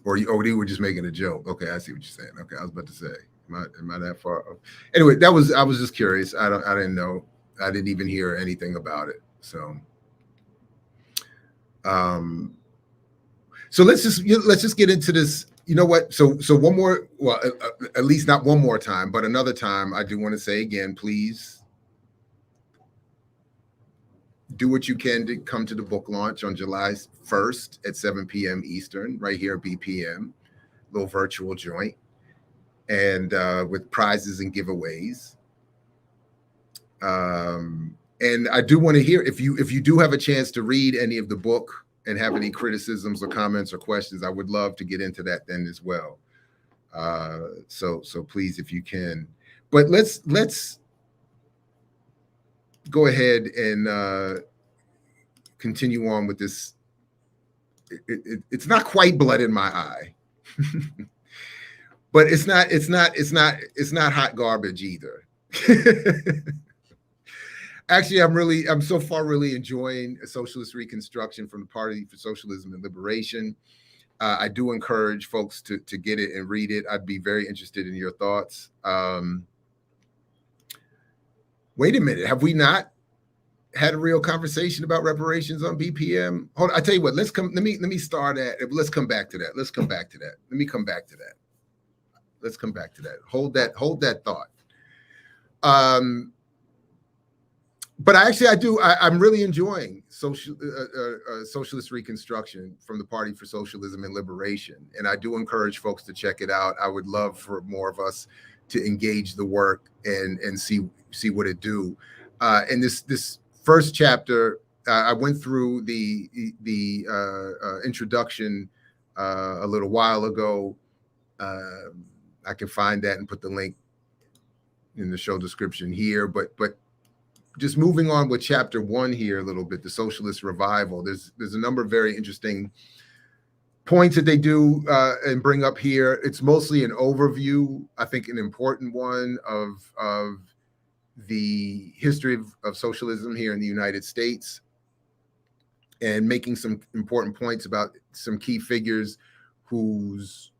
Speaker 1: Or you were just making a joke. Okay, I see what you're saying. Okay, I was about to say, am I that far off? Anyway, I was just curious. I didn't know. I didn't even hear anything about it. So so let's just get into this. You know what? So one more, well, at least not one more time, but another time, I do want to say again, please do what you can to come to the book launch on July 1st at 7 p.m. Eastern, right here at BPM, little virtual joint, and with prizes and giveaways. And I do want to hear if you do have a chance to read any of the book and have any criticisms or comments or questions, I would love to get into that then as well. So please, if you can. But let's go ahead and continue on with this. It's not quite blood in my eye, but it's not hot garbage either. Actually, I'm so far really enjoying Socialist Reconstruction from the Party for Socialism and Liberation. I do encourage folks to get it and read it. I'd be very interested in your thoughts. Wait a minute, have we not had a real conversation about reparations on BPM? Hold on, I tell you what, let's come back to that. Let me come back to that. Hold that thought. But I'm really enjoying Socialist Reconstruction from the Party for Socialism and Liberation. And I do encourage folks to check it out. I would love for more of us to engage the work and see what it do. And this first chapter, I went through the introduction a little while ago. I can find that and put the link in the show description here. But just moving on with chapter 1 here a little bit, the Socialist Revival. There's a number of very interesting points that they do and bring up here. It's mostly an overview, I think an important one of the history of socialism here in the United States, and making some important points about some key figures whose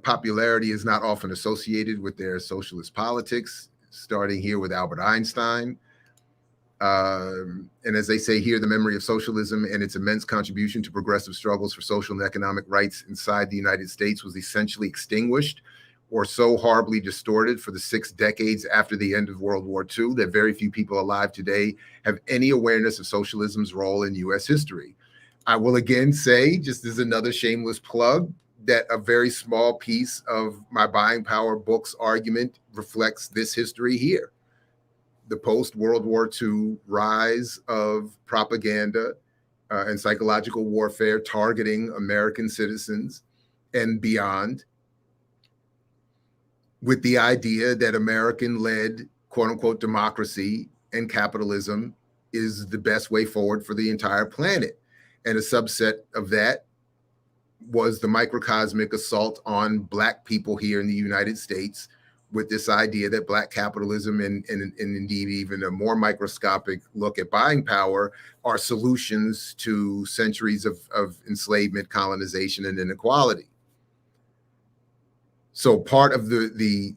Speaker 1: popularity is not often associated with their socialist politics, starting here with Albert Einstein. And as they say here, the memory of socialism and its immense contribution to progressive struggles for social and economic rights inside the United States was essentially extinguished or so horribly distorted for the 6 decades after the end of World War II that very few people alive today have any awareness of socialism's role in U.S. history. I will again say, just as another shameless plug, that a very small piece of my Buying Power books argument reflects this history here. The post-World War II rise of propaganda and psychological warfare targeting American citizens and beyond, with the idea that American-led, quote-unquote, democracy and capitalism is the best way forward for the entire planet. And a subset of that was the microcosmic assault on Black people here in the United States, with this idea that Black capitalism and indeed even a more microscopic look at buying power are solutions to centuries of enslavement, colonization, and inequality. So part of the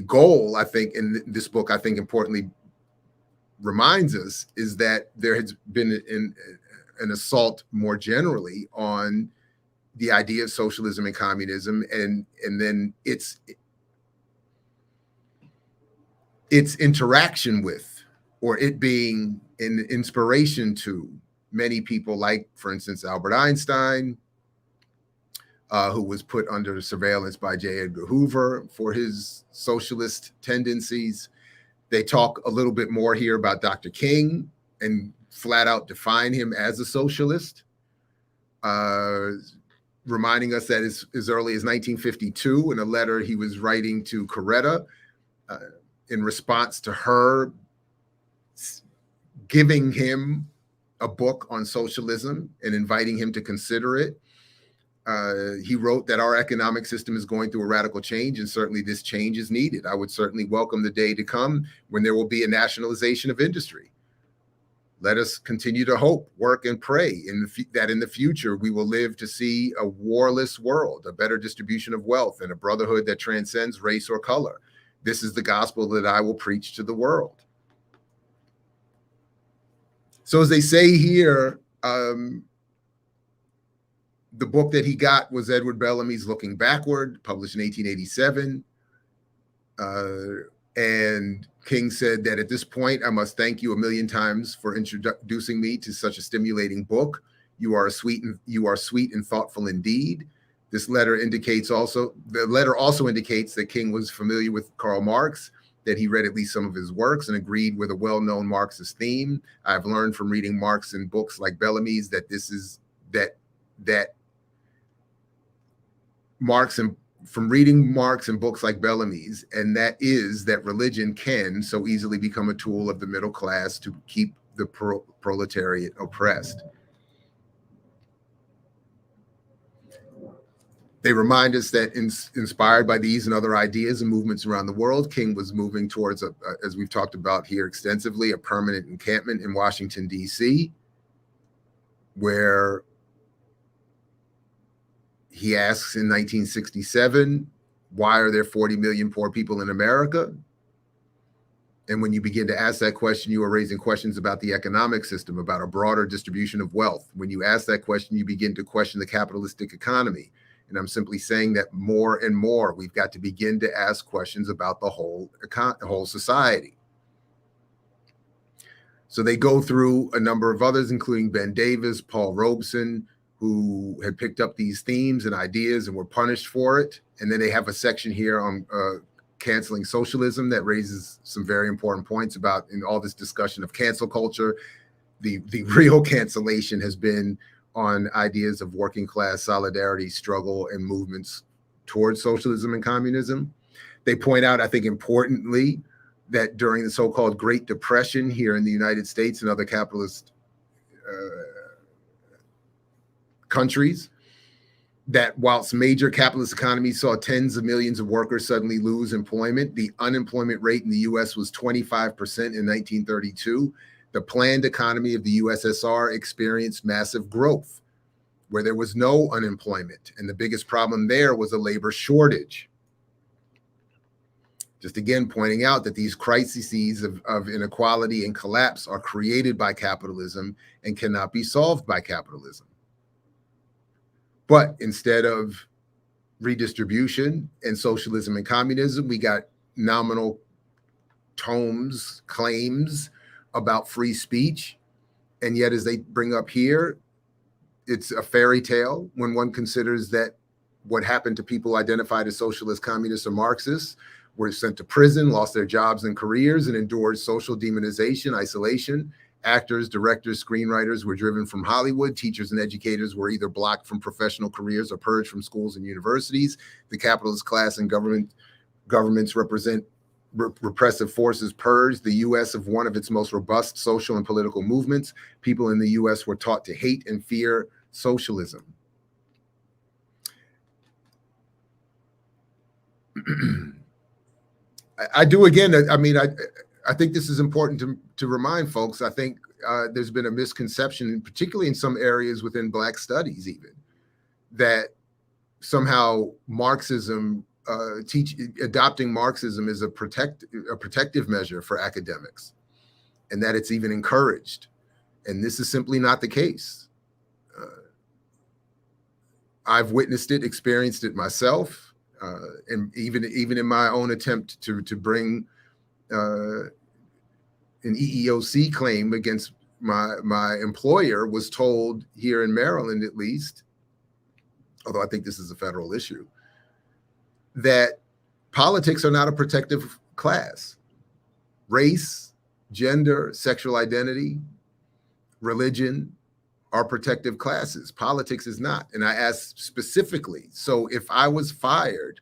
Speaker 1: goal, I think, in this book, I think importantly reminds us, is that there has been an assault more generally on the idea of socialism and communism, and then its interaction with, or it being an inspiration to many people, like, for instance, Albert Einstein, who was put under surveillance by J. Edgar Hoover for his socialist tendencies. They talk a little bit more here about Dr. King and flat out define him as a socialist, reminding us that as early as 1952, in a letter he was writing to Coretta, in response to her giving him a book on socialism and inviting him to consider it. He wrote that our economic system is going through a radical change, and certainly this change is needed. I would certainly welcome the day to come when there will be a nationalization of industry. Let us continue to hope, work, and pray that in the future we will live to see a warless world, a better distribution of wealth, and a brotherhood that transcends race or color. This is the gospel that I will preach to the world. So as they say here, the book that he got was Edward Bellamy's Looking Backward, published in 1887. And King said that at this point, I must thank you a million times for introducing me to such a stimulating book. You are sweet and thoughtful indeed. The letter also indicates that King was familiar with Karl Marx, that he read at least some of his works and agreed with a well-known Marxist theme. I've learned from reading Marx in books like Bellamy's from reading Marx in books like Bellamy's, and that is that religion can so easily become a tool of the middle class to keep the proletariat oppressed. They remind us that inspired by these and other ideas and movements around the world, King was moving towards, as we've talked about here extensively, a permanent encampment in Washington, D.C., where he asks in 1967, why are there 40 million poor people in America? And when you begin to ask that question, you are raising questions about the economic system, about a broader distribution of wealth. When you ask that question, you begin to question the capitalistic economy. And I'm simply saying that more and more, we've got to begin to ask questions about the whole society. So they go through a number of others, including Ben Davis, Paul Robeson, who had picked up these themes and ideas and were punished for it. And then they have a section here on canceling socialism that raises some very important points about, in all this discussion of cancel culture, the real cancellation has been on ideas of working class solidarity, struggle, and movements towards socialism and communism. They point out, I think importantly, that during the so-called Great Depression here in the United States and other capitalist countries, that whilst major capitalist economies saw tens of millions of workers suddenly lose employment, the unemployment rate in the US was 25% in 1932. The planned economy of the USSR experienced massive growth where there was no unemployment. And the biggest problem there was a labor shortage. Just again, pointing out that these crises of inequality and collapse are created by capitalism and cannot be solved by capitalism. But instead of redistribution and socialism and communism, we got nominal tomes, claims about free speech. And yet, as they bring up here, it's a fairy tale when one considers that what happened to people identified as socialists, communists, or Marxists were sent to prison, lost their jobs and careers, and endured social demonization, isolation. Actors, directors, screenwriters were driven from Hollywood. Teachers and educators were either blocked from professional careers or purged from schools and universities. The capitalist class and governments represent repressive forces purged the U.S. of one of its most robust social and political movements. People in the U.S. were taught to hate and fear socialism. I do again. I mean, I think this is important to remind folks. I think there's been a misconception, particularly in some areas within Black studies, even that somehow Marxism, adopting Marxism is a protective measure for academics, and that it's even encouraged. And this is simply not the case. I've witnessed it, experienced it myself, and even in my own attempt to bring an EEOC claim against my employer, was told here in Maryland, at least, although I think this is a federal issue, that politics are not a protective class. Race, gender, sexual identity, religion are protective classes. Politics is not. And I asked specifically, so if I was fired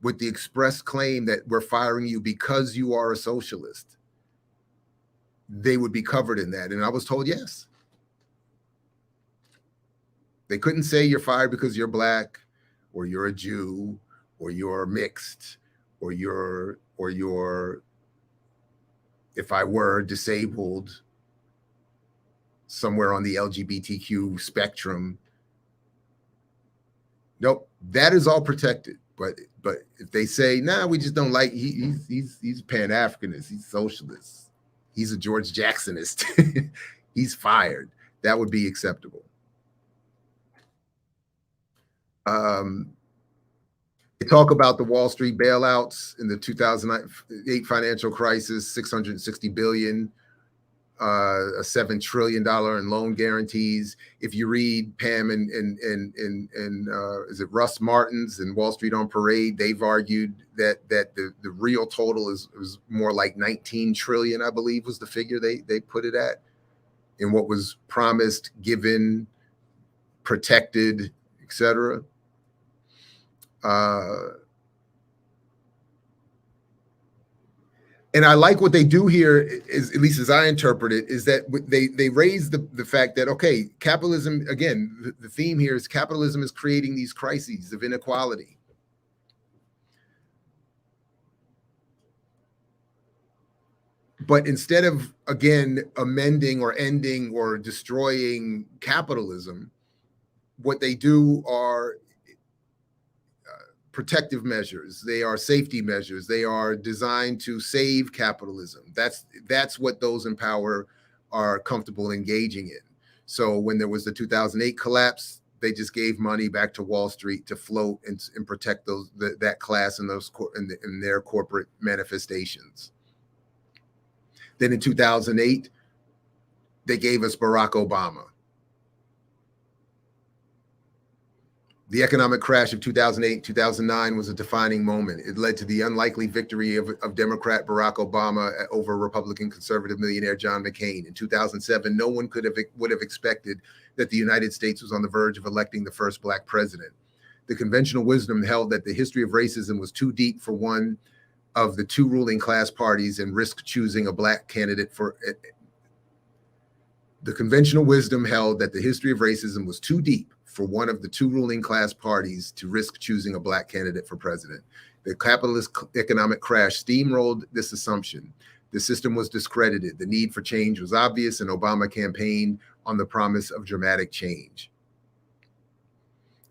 Speaker 1: with the express claim that we're firing you because you are a socialist, they would be covered in that. And I was told yes. They couldn't say you're fired because you're Black or you're a Jew or you're mixed or you're, if I were disabled somewhere on the LGBTQ spectrum. Nope, that is all protected. But if they say, nah, we just don't like, he's Pan-Africanist, he's socialist, he's a GeorgeJacksonist, he's fired, that would be acceptable. They talk about the Wall Street bailouts in the 2008 financial crisis, $660 billion, a $7 trillion in loan guarantees. If you read Pam and is it Russ Martin's and Wall Street on Parade, they've argued that the real total is more like 19 trillion, I believe was the figure they put it at, in what was promised, given, protected, etc. And I like what they do here, is, at least as I interpret it, is that they raise the fact that, okay, capitalism, again, the theme here is capitalism is creating these crises of inequality. But instead of, again, amending or ending or destroying capitalism, what they do are protective measures. They are safety measures. They are designed to save capitalism. That's what those in power are comfortable engaging in. So when there was the 2008 collapse, they just gave money back to Wall Street to float and protect that class and in their corporate manifestations. Then in 2008, they gave us Barack Obama. The economic crash of 2008, 2009 was a defining moment. It led to the unlikely victory of Democrat Barack Obama over Republican conservative millionaire John McCain. In 2007, no one would have expected that the United States was on the verge of electing the first Black president. The conventional wisdom held that the history of racism was too deep for one of the two ruling class parties and risked choosing a Black candidate for it. The conventional wisdom held that the history of racism was too deep for one of the two ruling class parties to risk choosing a Black candidate for president. The capitalist economic crash steamrolled this assumption. The system was discredited. The need for change was obvious, and Obama campaigned on the promise of dramatic change.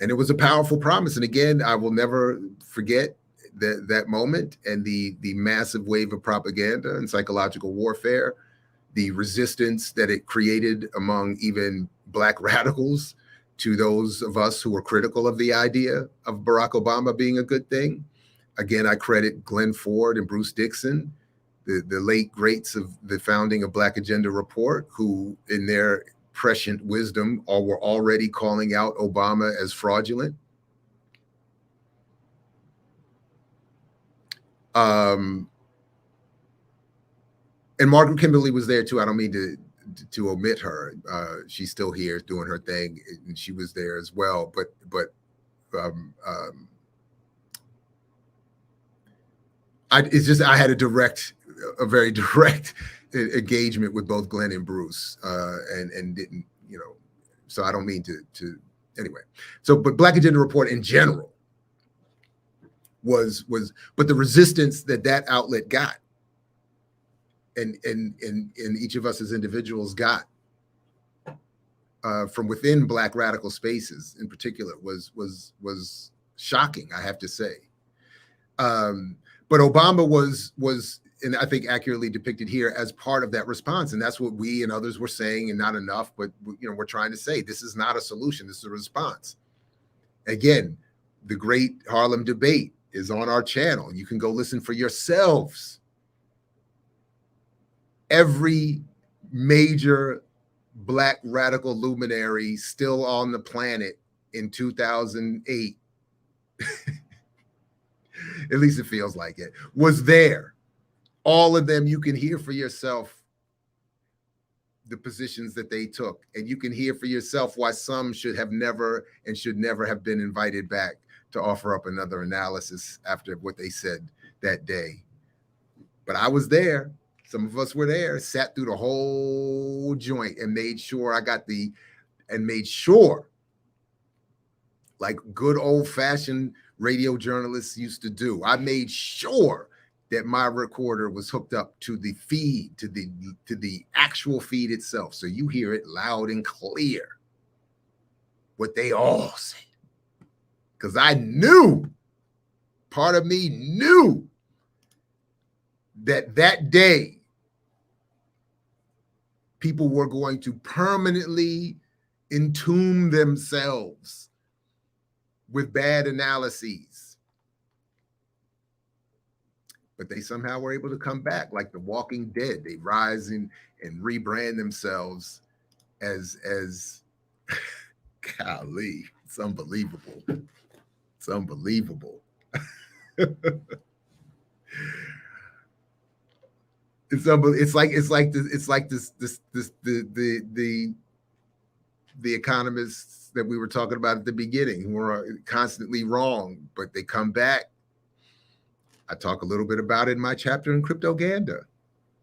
Speaker 1: And it was a powerful promise. And again, I will never forget that moment and the massive wave of propaganda and psychological warfare, the resistance that it created among even Black radicals to those of us who were critical of the idea of Barack Obama being a good thing. Again, I credit Glenn Ford and Bruce Dixon, the late greats of the founding of Black Agenda Report, who in their prescient wisdom were already calling out Obama as fraudulent. And Margaret Kimberly was there too. I don't mean to omit her. She's still here doing her thing, and she was there as well. But it's just I had a very direct engagement with both Glenn and Bruce, and didn't, so I don't mean to anyway. So, but Black Agenda Report in general was, but the resistance that outlet got, and each of us as individuals got from within Black radical spaces in particular was shocking, I have to say. But Obama was, and I think accurately depicted here as part of that response. And that's what we and others were saying, and not enough, but we're trying to say this is not a solution, this is a response. Again, the great Harlem debate is on our channel. You can go listen for yourselves. Every major Black radical luminary still on the planet in 2008, at least it feels like it, was there. All of them, you can hear for yourself the positions that they took, and you can hear for yourself why some should never have been invited back to offer up another analysis after what they said that day. But I was there. Some of us were there, sat through the whole joint and made sure like good old-fashioned radio journalists used to do. I made sure that my recorder was hooked up to the feed, to the actual feed itself. So you hear it loud and clear, what they all said. Because I knew, part of me knew that day, people were going to permanently entomb themselves with bad analyses. But they somehow were able to come back like the Walking Dead. They rise and rebrand themselves as golly, it's unbelievable. It's unbelievable. It's like the economists that we were talking about at the beginning, who are constantly wrong, but they come back. I talk a little bit about it in my chapter in Cryptoganda,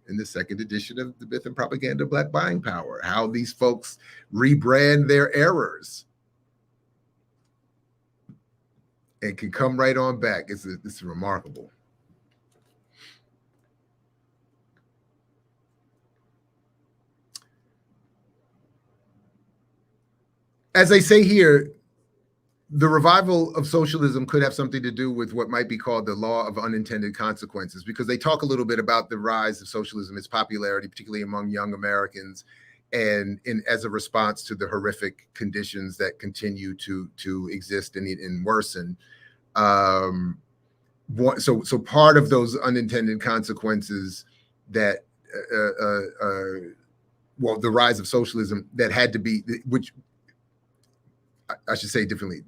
Speaker 1: in the second edition of the Myth and Propaganda of Black Buying Power, how these folks rebrand their errors and can come right on back. It's remarkable. As I say here, the revival of socialism could have something to do with what might be called the law of unintended consequences, because they talk a little bit about the rise of socialism, its popularity, particularly among young Americans, and as a response to the horrific conditions that continue to exist and worsen. So part of those unintended consequences that, the rise of socialism that had to be, which I should say differently,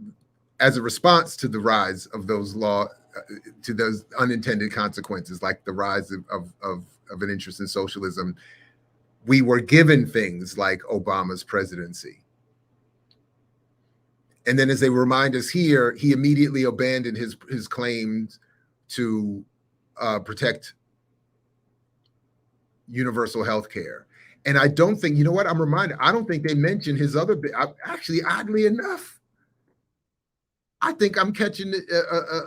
Speaker 1: as a response to the rise of those to those unintended consequences, like the rise of an interest in socialism, we were given things like Obama's presidency. And then, as they remind us here, he immediately abandoned his claims to protect universal health care. And I don't think, you know what, I'm reminded, I don't think they mentioned his other bit. Actually, oddly enough, I think I'm catching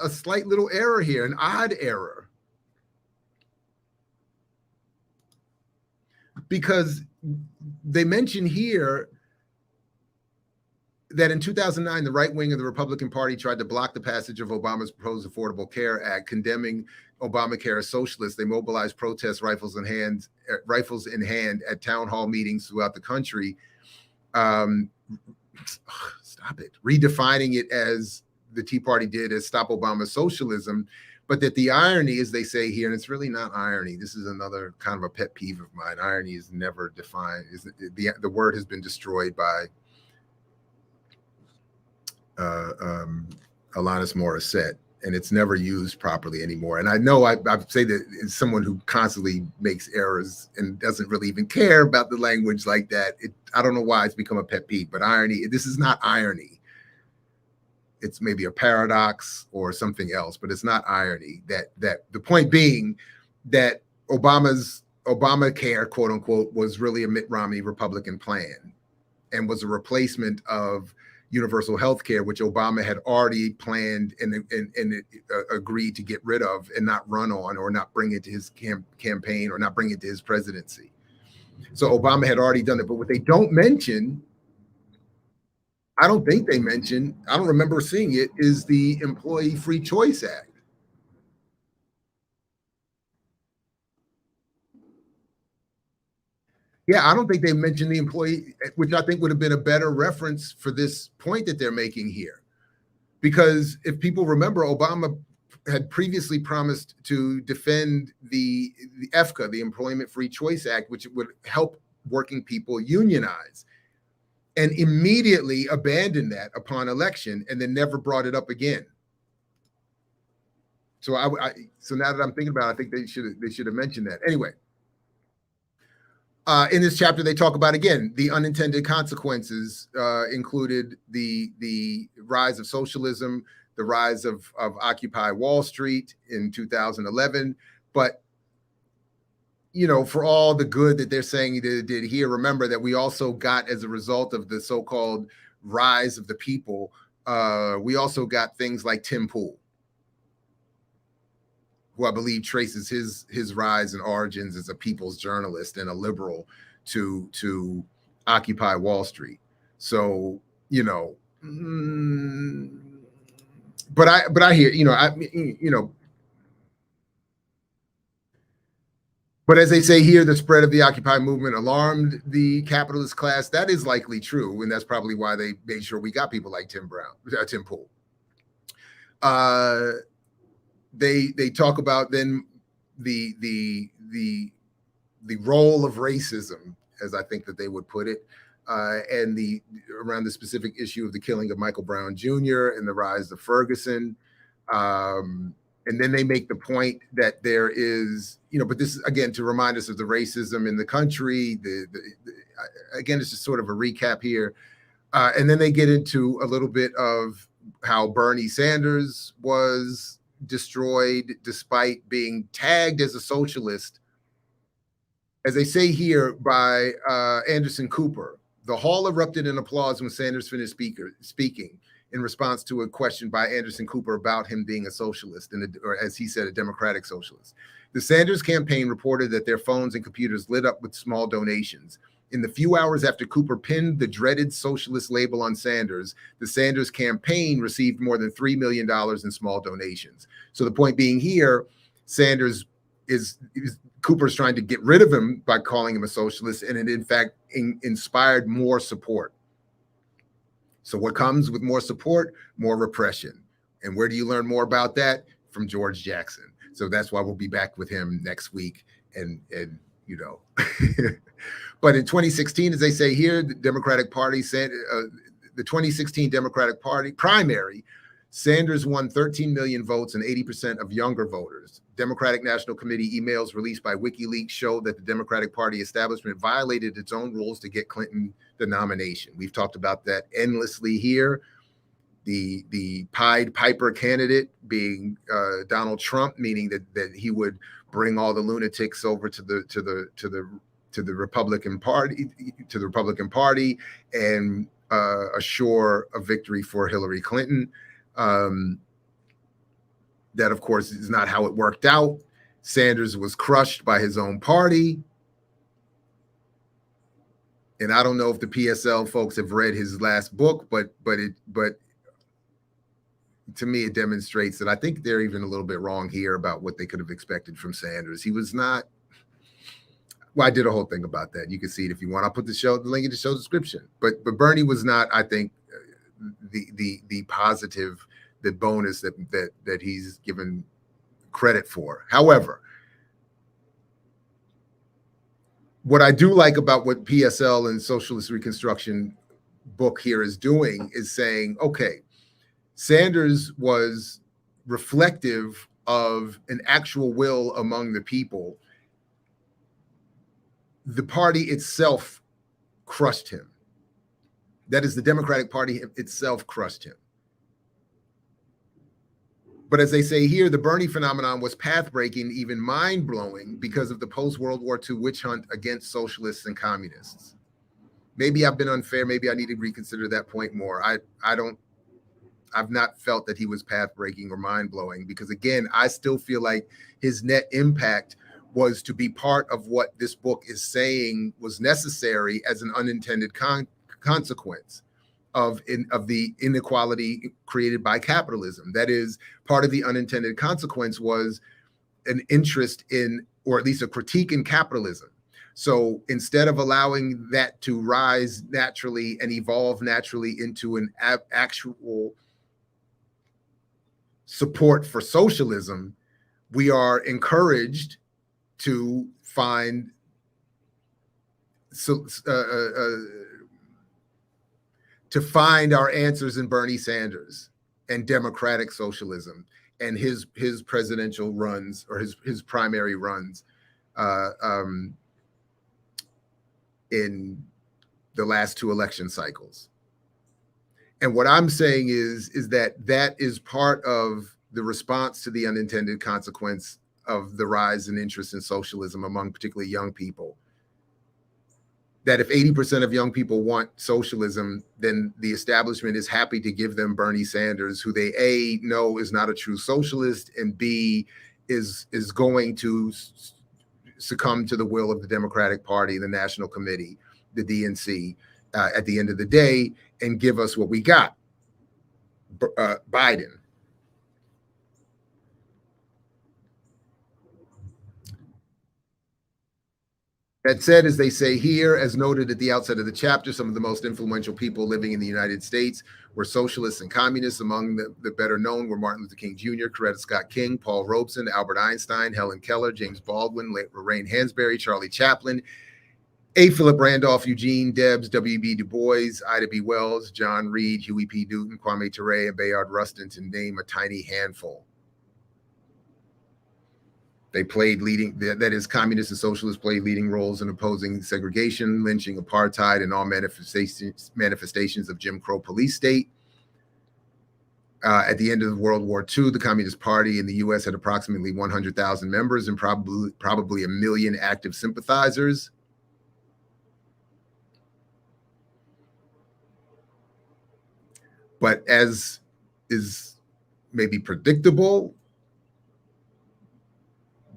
Speaker 1: a slight little error here, an odd error. Because they mention here that in 2009, the right wing of the Republican Party tried to block the passage of Obama's proposed Affordable Care Act, condemning Obamacare as socialist. They mobilized protest rifles in hand at town hall meetings throughout the country. Stop it. Redefining it as the Tea Party did as Stop Obama's Socialism. But that the irony, as they say here, and it's really not irony, this is another kind of a pet peeve of mine. Irony is never defined. The word has been destroyed by Alanis Morissette, and it's never used properly anymore. And I know I say that as someone who constantly makes errors and doesn't really even care about the language like that. I don't know why it's become a pet peeve, but irony, this is not irony. It's maybe a paradox or something else, but it's not irony. That the point being that Obamacare, quote unquote, was really a Mitt Romney Republican plan and was a replacement of universal health care, which Obama had already planned and agreed to get rid of and not run on, or not bring it to his campaign, or not bring it to his presidency. So Obama had already done it. But what they don't mention, I don't think they mention, I don't remember seeing it, is the Employee Free Choice Act. Yeah, I don't think they mentioned the employee, which I think would have been a better reference for this point that they're making here. Because if people remember, Obama had previously promised to defend the EFCA, the Employment Free Choice Act, which would help working people unionize. and immediately abandoned that upon election, and then never brought it up again. So so now that I'm thinking about it, I think they should have mentioned that. Anyway, in this chapter, they talk about, again, the unintended consequences included the rise of socialism, the rise of Occupy Wall Street in 2011. But, you know, for all the good that they're saying they did here, remember that we also got, as a result of the so-called rise of the people, we also got things like Tim Pool, who I believe traces his rise and origins as a people's journalist and a liberal to Occupy Wall Street. So, you know, but I hear, but as they say here, the spread of the Occupy movement alarmed the capitalist class. That is likely true, and that's probably why they made sure we got people like Tim Pool. They talk about then the role of racism, as I think that they would put it, and around the specific issue of the killing of Michael Brown Jr. and the rise of Ferguson. And then they make the point that there is, but this is, again, to remind us of the racism in the country. Again, it's just sort of a recap here. And then they get into a little bit of how Bernie Sanders was destroyed despite being tagged as a socialist, as they say here, by Anderson Cooper. The hall erupted in applause when Sanders finished speaking in response to a question by Anderson Cooper about him being a socialist, or as he said, a democratic socialist. The Sanders campaign reported that their phones and computers lit up with small donations. In the few hours after Cooper pinned the dreaded socialist label on Sanders, the Sanders campaign received more than $3 million in small donations. So the point being here, Sanders Cooper's trying to get rid of him by calling him a socialist, and it in fact inspired more support. So what comes with more support? More repression. And where do you learn more about that? From George Jackson. So that's why we'll be back with him next week. And but in 2016, as they say here, the Democratic Party said, the 2016 Democratic Party primary, Sanders won 13 million votes and 80% of younger voters. Democratic National Committee emails released by WikiLeaks show that the Democratic Party establishment violated its own rules to get Clinton the nomination. We've talked about that endlessly here. The Pied Piper candidate being Donald Trump, meaning that he would bring all the lunatics over to the Republican Party and assure a victory for Hillary Clinton. That, of course, is not how it worked out. Sanders was crushed by his own party. And I don't know if the PSL folks have read his last book, but to me, it demonstrates that I think they're even a little bit wrong here about what they could have expected from Sanders. He was not. Well, I did a whole thing about that. You can see it if you want. I'll put the link in the show description. But Bernie was not, I think, the positive, the bonus that he's given credit for. However, what I do like about what PSL and Socialist Reconstruction book here is doing is saying, okay, Sanders was reflective of an actual will among the people. The party itself crushed him. That is, the Democratic Party itself crushed him. But as they say here, the Bernie phenomenon was path-breaking, even mind-blowing, because of the post-World War II witch hunt against socialists and communists. Maybe I've been unfair. Maybe I need to reconsider that point more. I've not felt that he was path-breaking or mind-blowing, because again, I still feel like his net impact was to be part of what this book is saying was necessary as an unintended consequence of the inequality created by capitalism. That is, part of the unintended consequence was an interest in, or at least a critique in, capitalism. So instead of allowing that to rise naturally and evolve naturally into an actual support for socialism, we are encouraged to find to find our answers in Bernie Sanders and democratic socialism and his presidential runs, or his primary runs in the last two election cycles. And what I'm saying is that is part of the response to the unintended consequence of the rise in interest in socialism among particularly young people. That if 80% of young people want socialism, then the establishment is happy to give them Bernie Sanders, who they A, know is not a true socialist, and B, is going to succumb to the will of the Democratic Party, the National Committee, the DNC, at the end of the day, and give us what we got, Biden. That said, as they say here, as noted at the outset of the chapter, some of the most influential people living in the United States were socialists and communists. Among the better known were Martin Luther King Jr., Coretta Scott King, Paul Robeson, Albert Einstein, Helen Keller, James Baldwin, Lorraine Hansberry, Charlie Chaplin, A. Philip Randolph, Eugene Debs, W.B. Du Bois, Ida B. Wells, John Reed, Huey P. Newton, Kwame Ture, and Bayard Rustin, to name a tiny handful. They played leading, that is, communists and socialists played leading roles in opposing segregation, lynching, apartheid, and all manifestations of Jim Crow police state. At the end of World War II, the Communist Party in the U.S. had approximately 100,000 members and probably 1 million active sympathizers. But as is maybe predictable,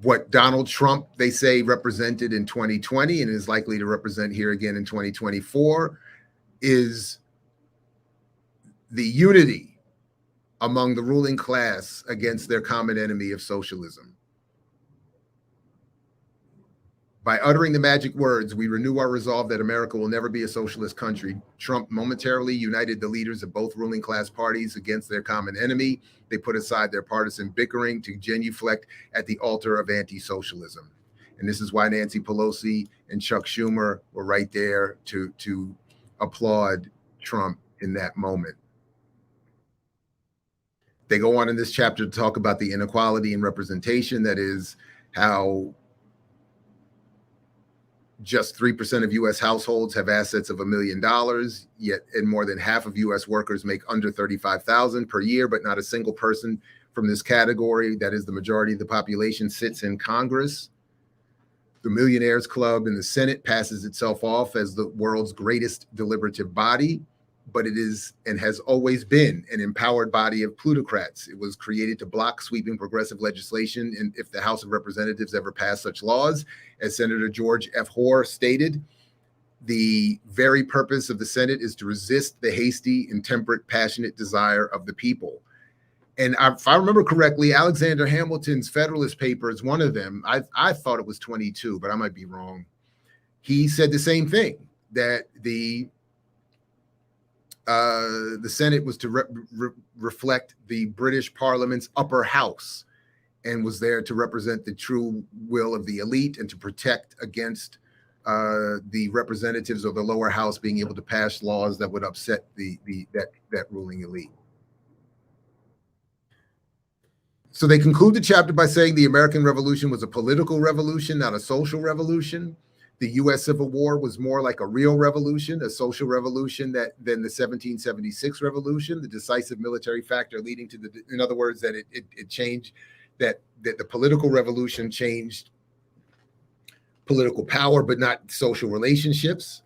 Speaker 1: what Donald Trump, they say, represented in 2020 and is likely to represent here again in 2024 is the unity among the ruling class against their common enemy of socialism. By uttering the magic words, "We renew our resolve that America will never be a socialist country," Trump momentarily united the leaders of both ruling class parties against their common enemy. They put aside their partisan bickering to genuflect at the altar of anti-socialism. And this is why Nancy Pelosi and Chuck Schumer were right there to applaud Trump in that moment. They go on in this chapter to talk about the inequality in representation, that is, how just 3% of U.S. households have assets of $1 million, yet and more than half of U.S. workers make under $35,000 per year, but not a single person from this category, that is the majority of the population, sits in Congress. The Millionaires Club in the Senate passes itself off as the world's greatest deliberative body, but it is and has always been an empowered body of plutocrats. It was created to block sweeping progressive legislation, and if the House of Representatives ever passed such laws, as Senator George F. Hoare stated, the very purpose of the Senate is to resist the hasty, intemperate, passionate desire of the people. And if I remember correctly, Alexander Hamilton's Federalist Papers, one of them, I thought it was 22, but I might be wrong. He said the same thing, that the Senate was to reflect the British Parliament's upper house and was there to represent the true will of the elite and to protect against the representatives of the lower house being able to pass laws that would upset that ruling elite. So they conclude the chapter by saying the American Revolution was a political revolution, not a social revolution. The U.S. Civil War was more like a real revolution, a social revolution than the 1776 revolution, the decisive military factor leading to in other words, that it changed, that the political revolution changed political power, but not social relationships.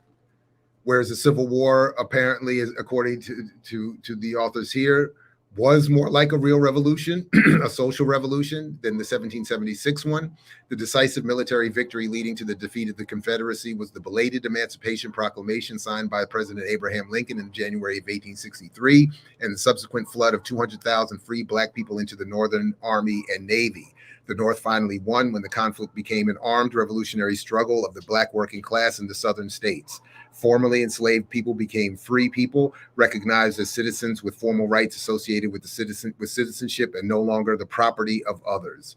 Speaker 1: Whereas the Civil War, apparently, according to the authors here, was more like a real revolution, a social revolution, than the 1776 one. The decisive military victory leading to the defeat of the Confederacy was the belated Emancipation Proclamation signed by President Abraham Lincoln in January of 1863, and the subsequent flood of 200,000 free Black people into the Northern Army and Navy. The North finally won when the conflict became an armed revolutionary struggle of the Black working class in the Southern states. Formerly enslaved people became free people, recognized as citizens with formal rights associated with citizenship and no longer the property of others.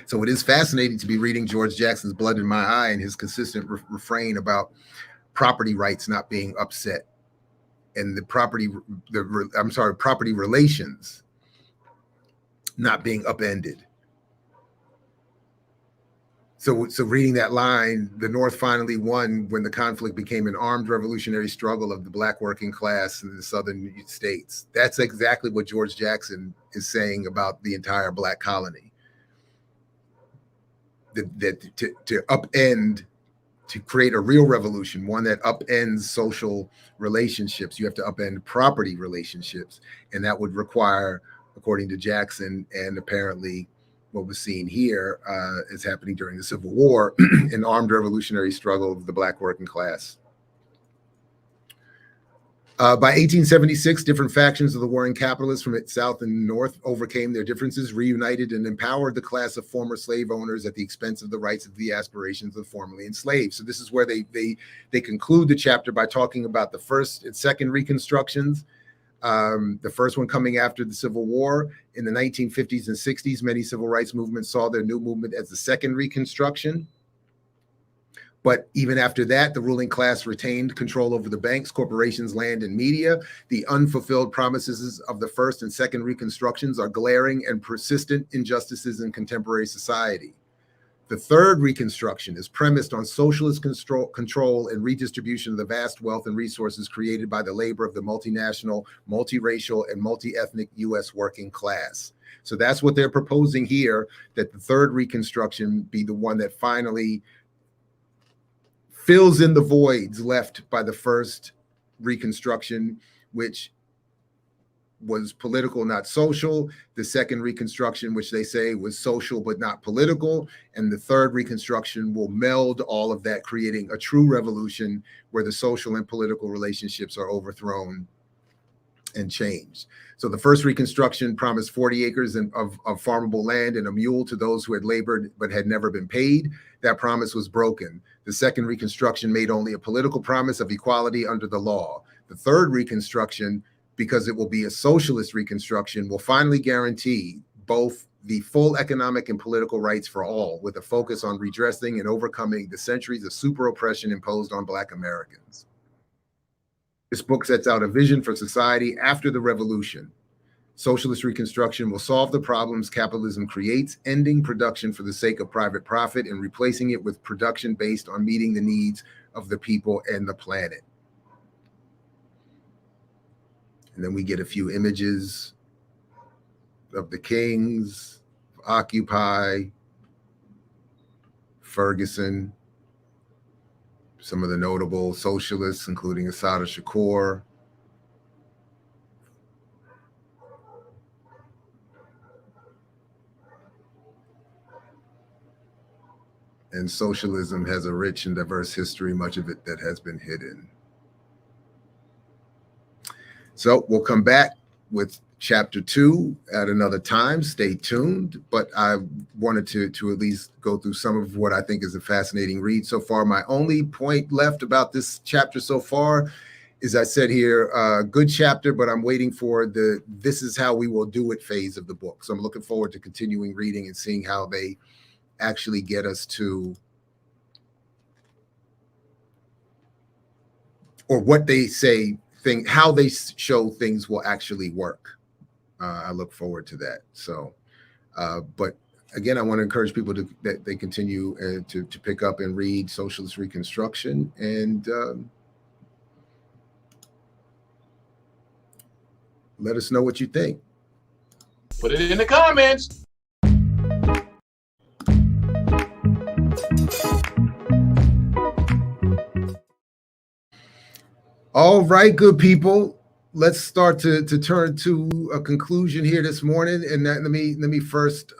Speaker 1: So it is fascinating to be reading George Jackson's Blood in My Eye and his consistent refrain about property rights not being upset the property relations not being upended. So reading that line, the North finally won when the conflict became an armed revolutionary struggle of the Black working class in the southern states. That's exactly what George Jackson is saying about the entire Black colony. That to upend, to create a real revolution, one that upends social relationships, you have to upend property relationships. And that would require, according to Jackson, and apparently what was seen here is happening during the Civil War, an armed revolutionary struggle of the Black working class. By 1876, different factions of the warring capitalists from its south and north overcame their differences, reunited, and empowered the class of former slave owners at the expense of the rights of the aspirations of the formerly enslaved. So this is where they conclude the chapter by talking about the first and second Reconstructions. The first one coming after the Civil War. In the 1950s and 60s, many civil rights movements saw their new movement as the second Reconstruction. But even after that, the ruling class retained control over the banks, corporations, land, and media. The unfulfilled promises of the first and second Reconstructions are glaring and persistent injustices in contemporary society. The third Reconstruction is premised on socialist control and redistribution of the vast wealth and resources created by the labor of the multinational, multiracial, and multi-ethnic U.S. working class. So that's what they're proposing here, that the third Reconstruction be the one that finally fills in the voids left by the first Reconstruction, which was political, not social. The second Reconstruction, which they say was social but not political. And the third Reconstruction will meld all of that, creating a true revolution where the social and political relationships are overthrown and changed. So the first Reconstruction promised 40 acres of farmable land and a mule to those who had labored but had never been paid. That promise was broken. The second Reconstruction made only a political promise of equality under the law. The third Reconstruction, because it will be a socialist Reconstruction, will finally guarantee both the full economic and political rights for all, with a focus on redressing and overcoming the centuries of super oppression imposed on Black Americans. This book sets out a vision for society after the revolution. Socialist Reconstruction will solve the problems capitalism creates, ending production for the sake of private profit and replacing it with production based on meeting the needs of the people and the planet. And then we get a few images of the Kings, Occupy, Ferguson, some of the notable socialists, including Assata Shakur. And socialism has a rich and diverse history, much of it that has been hidden. So we'll come back with chapter 2 at another time. Stay tuned. But I wanted to at least go through some of what I think is a fascinating read so far. My only point left about this chapter so far is, I said here, good chapter, but I'm waiting for the "this is how we will do it" phase of the book. So I'm looking forward to continuing reading and seeing how they actually get us to, or what they say, how they show things will actually work. I look forward to that. So, but again, I want to encourage people that they continue to pick up and read Socialist Reconstruction, and let us know what you think.
Speaker 4: Put it in the comments.
Speaker 1: All right, good people. Let's start to turn to a conclusion here this morning. And let me first,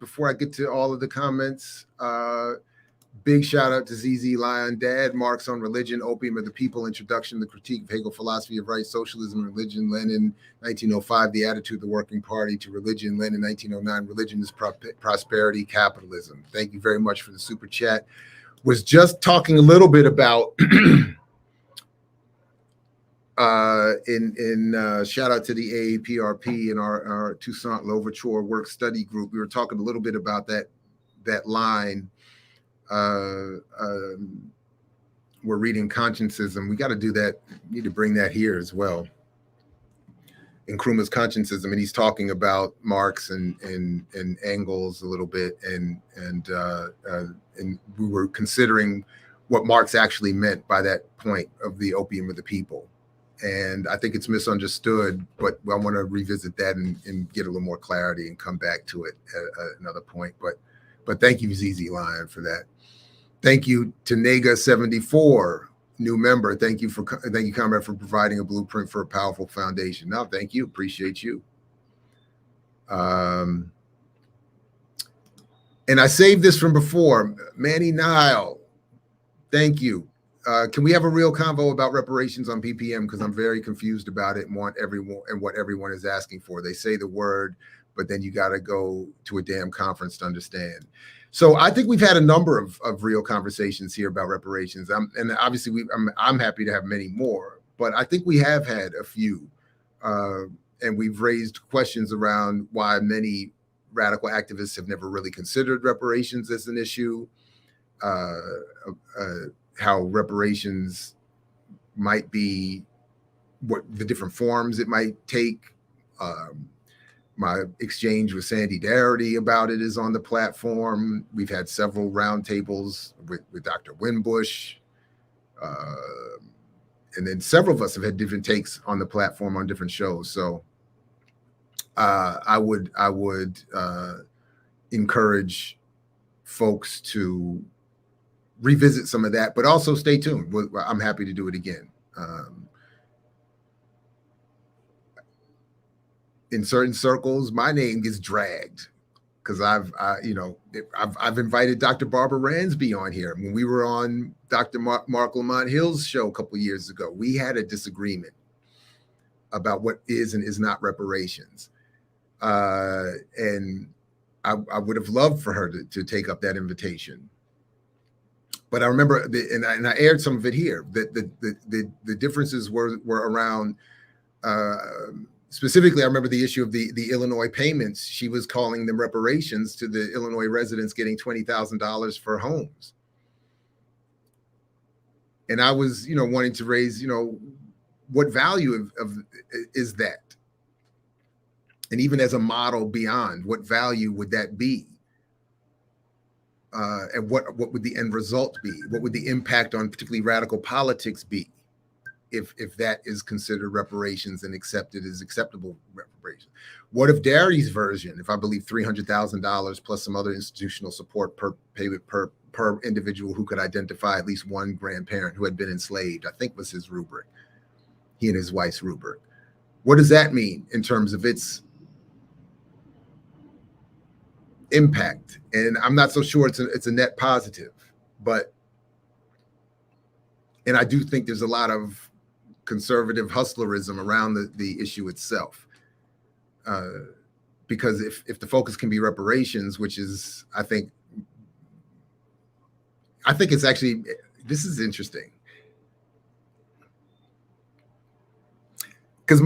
Speaker 1: before I get to all of the comments, big shout out to ZZ Lion Dad, Marx on Religion, Opium of the People, Introduction, The Critique of Hegel, Philosophy of Right, Socialism, Religion, Lenin, 1905, The Attitude of the Working Party to Religion, Lenin, 1909, Religion is Prosperity, Capitalism. Thank you very much for the super chat. Was just talking a little bit about shout out to the AAPRP and our Toussaint Louverture work study group. We were talking a little bit about that line we're reading Consciencism. We got to do that. We need to bring that here as well. In Nkrumah's Consciencism, and he's talking about Marx and Engels a little bit, and we were considering what Marx actually meant by that point of the opium of the people. And I think it's misunderstood, but I want to revisit that and get a little more clarity and come back to it at another point. But thank you, ZZ Lion, for that. Thank you to Nega74. New member, thank you, comrade, for providing a blueprint for a powerful foundation. No, thank you, appreciate you. And I saved this from before. Manny Nile, thank you. Can we have a real convo about reparations on PPM? Because I'm very confused about it and want everyone and what everyone is asking for. They say the word, but then you got to go to a damn conference to understand. So I think we've had a number of real conversations here about reparations. And obviously I'm happy to have many more, but I think we have had a few. And we've raised questions around why many radical activists have never really considered reparations as an issue, how reparations might be, what the different forms it might take. My exchange with Sandy Darity about it is on the platform. We've had several roundtables with Dr. Winbush. And then several of us have had different takes on the platform on different shows. So I would encourage folks to revisit some of that, but also stay tuned. I'm happy to do it again. In certain circles, my name gets dragged because I've invited Dr. Barbara Ransby on here. When we were on Dr. Mark Lamont Hill's show a couple of years ago, we had a disagreement about what is and is not reparations. And I would have loved for her to take up that invitation. But I remember, and I aired some of it here, that the differences were around, specifically, I remember the issue of the Illinois payments. She was calling them reparations to the Illinois residents getting $20,000 for homes. And I was, wanting to raise, what value is that? And even as a model beyond, what value would that be? And what would the end result be? What would the impact on particularly radical politics be if that is considered reparations and accepted as acceptable reparations? What if Darity's version, if I believe $300,000 plus some other institutional support per individual who could identify at least one grandparent who had been enslaved, I think was his rubric, he and his wife's rubric. What does that mean in terms of its impact? And I'm not so sure it's a net positive, and I do think there's a lot of conservative hustlerism around the issue itself. Because if the focus can be reparations, which is, I think it's actually, this is interesting. Because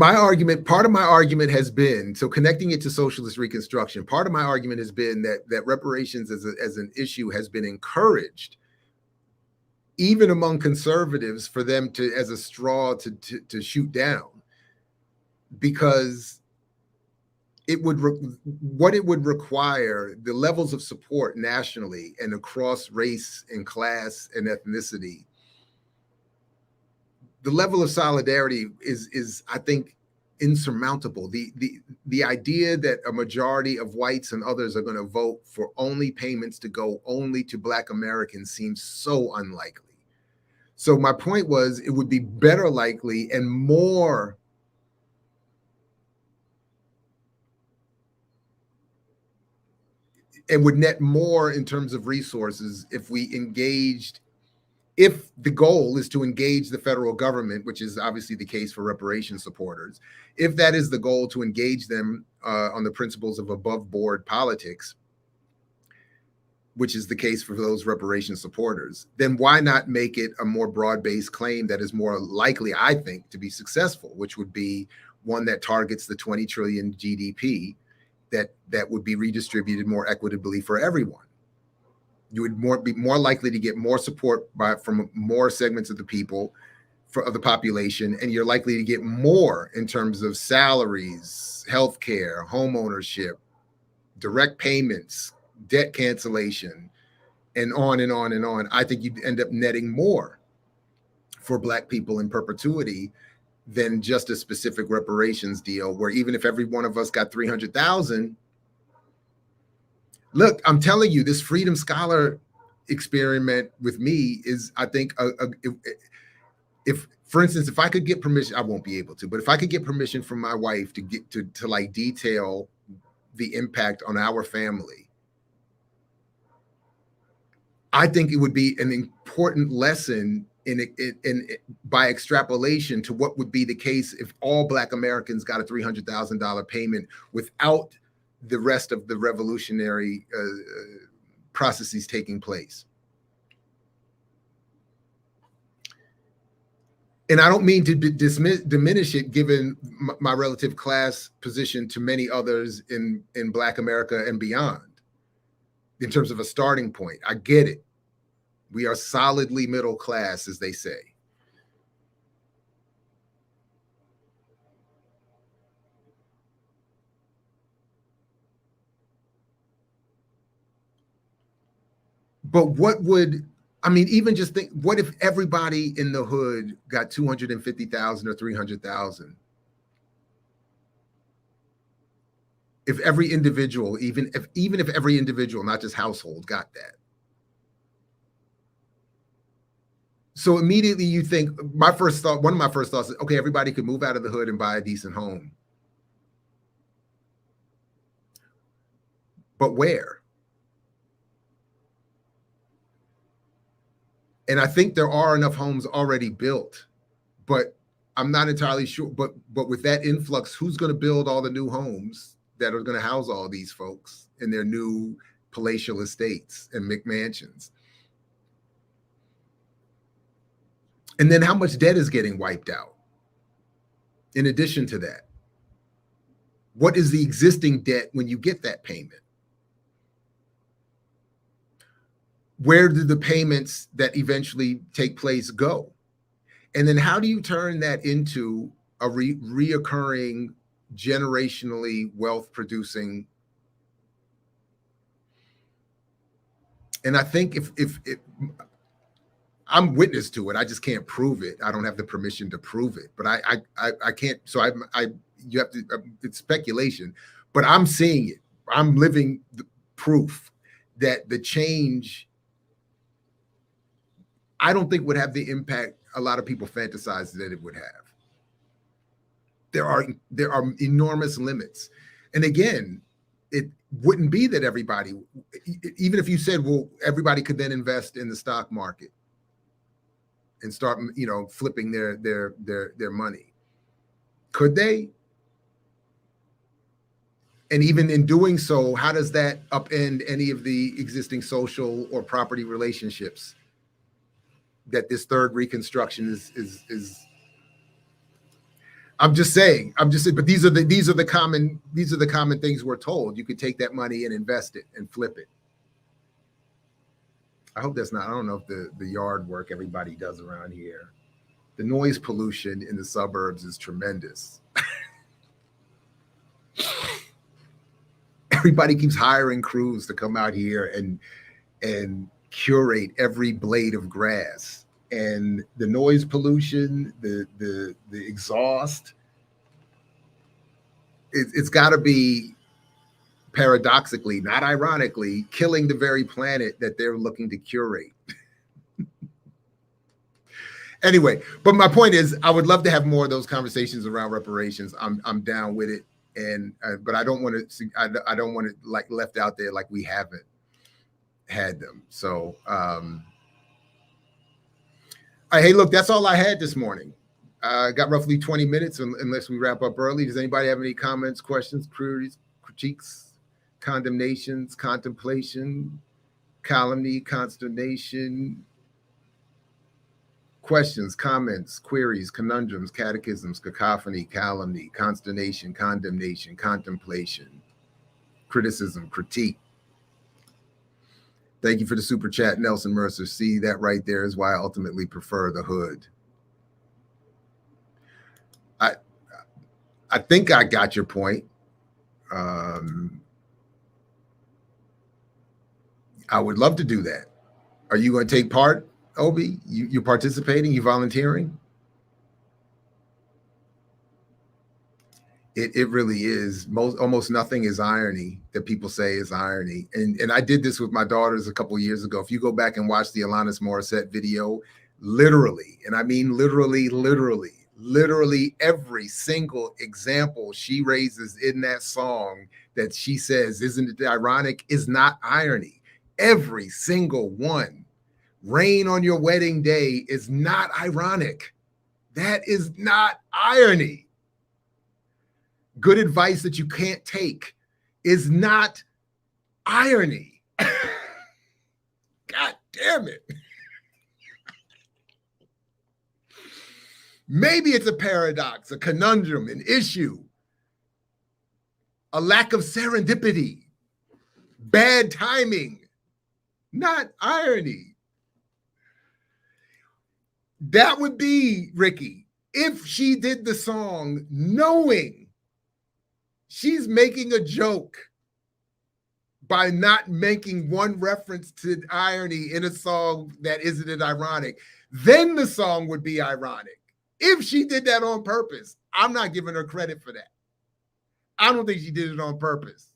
Speaker 1: part of my argument has been, so connecting it to socialist reconstruction, part of my argument has been that reparations as an issue has been encouraged, even among conservatives, for them to, as a straw to shoot down, because what it would require, the levels of support nationally and across race and class and ethnicity, the level of solidarity is I think insurmountable. The idea that a majority of whites and others are going to vote for only payments to go only to Black Americans seems so unlikely. So my point was, it would be better likely and more and would net more in terms of resources if we engaged. If the goal is to engage the federal government, which is obviously the case for reparations supporters, if that is the goal, to engage them on the principles of above board politics, which is the case for those reparations supporters, then why not make it a more broad-based claim that is more likely, I think, to be successful, which would be one that targets the 20 trillion GDP that would be redistributed more equitably for everyone. You would be more likely to get more support from more segments of the people, of the population, and you're likely to get more in terms of salaries, healthcare, home ownership, direct payments, debt cancellation, and on and on and on. I think you'd end up netting more for Black people in perpetuity than just a specific reparations deal, where even if every one of us got 300,000, look, I'm telling you, this Freedom Scholar experiment with me is, I think, if, for instance, if I could get permission, I won't be able to, but if I could get permission from my wife to get to like detail the impact on our family, I think it would be an important lesson in by extrapolation to what would be the case if all Black Americans got a $300,000 payment without the rest of the revolutionary processes taking place. And I don't mean to diminish it, given my relative class position to many others in Black America and beyond, in terms of a starting point. I get it. We are solidly middle class, as they say. But what would, I mean, even just think, what if everybody in the hood got 250,000 or 300,000? If every individual, even if every individual, not just household, got that. So immediately you think, one of my first thoughts is, okay, everybody could move out of the hood and buy a decent home. But where? And I think there are enough homes already built, but I'm not entirely sure. But with that influx, who's going to build all the new homes that are going to house all these folks in their new palatial estates and McMansions? And then how much debt is getting wiped out? In addition to that, what is the existing debt when you get that payment? Where do the payments that eventually take place go? And then how do you turn that into a reoccurring, generationally wealth-producing? And I think if I'm witness to it, I just can't prove it. I don't have the permission to prove it, but I can't. So you have to. It's speculation, but I'm seeing it. I'm living the proof that the change, I don't think would have the impact a lot of people fantasize that it would have. There are enormous limits. And again, it wouldn't be that everybody, even if you said, well, everybody could then invest in the stock market and start, flipping their money. Could they? And even in doing so, how does that upend any of the existing social or property relationships that this third Reconstruction is? I'm just saying, but these are the common things we're told. You could take that money and invest it and flip it. I hope that's not, I don't know if the yard work everybody does around here. The noise pollution in the suburbs is tremendous. Everybody keeps hiring crews to come out here and curate every blade of grass. And the noise pollution, the exhaust, it's got to be, paradoxically, not ironically, killing the very planet that they're looking to curate. Anyway, but my point is, I would love to have more of those conversations around reparations. I'm down with it, and but I don't want to. I don't want it like left out there like we haven't had them. So, hey, look, that's all I had this morning. Got roughly 20 minutes, unless we wrap up early. Does anybody have any comments, questions, queries, critiques, condemnations, contemplation, calumny, consternation, questions, comments, queries, conundrums, catechisms, cacophony, calumny, consternation, condemnation, contemplation, criticism, critique? Thank you for the super chat, Nelson Mercer. See, that right there is why I ultimately prefer the hood. I think I got your point. I would love to do that. Are you going to take part, Obi? You're participating? You volunteering? It really is. Almost nothing is irony that people say is irony. And I did this with my daughters a couple of years ago. If you go back and watch the Alanis Morissette video, literally, and I mean literally every single example she raises in that song that she says, isn't it ironic, is not irony. Every single one. Rain on your wedding day is not ironic. That is not irony. Good advice that you can't take is not irony. God damn it. Maybe it's a paradox, a conundrum, an issue, a lack of serendipity, bad timing, not irony. That would be, Ricky, if she did the song knowing she's making a joke by not making one reference to irony in a song that isn't it ironic, then the song would be ironic. If she did that on purpose, I'm not giving her credit for that. I don't think she did it on purpose.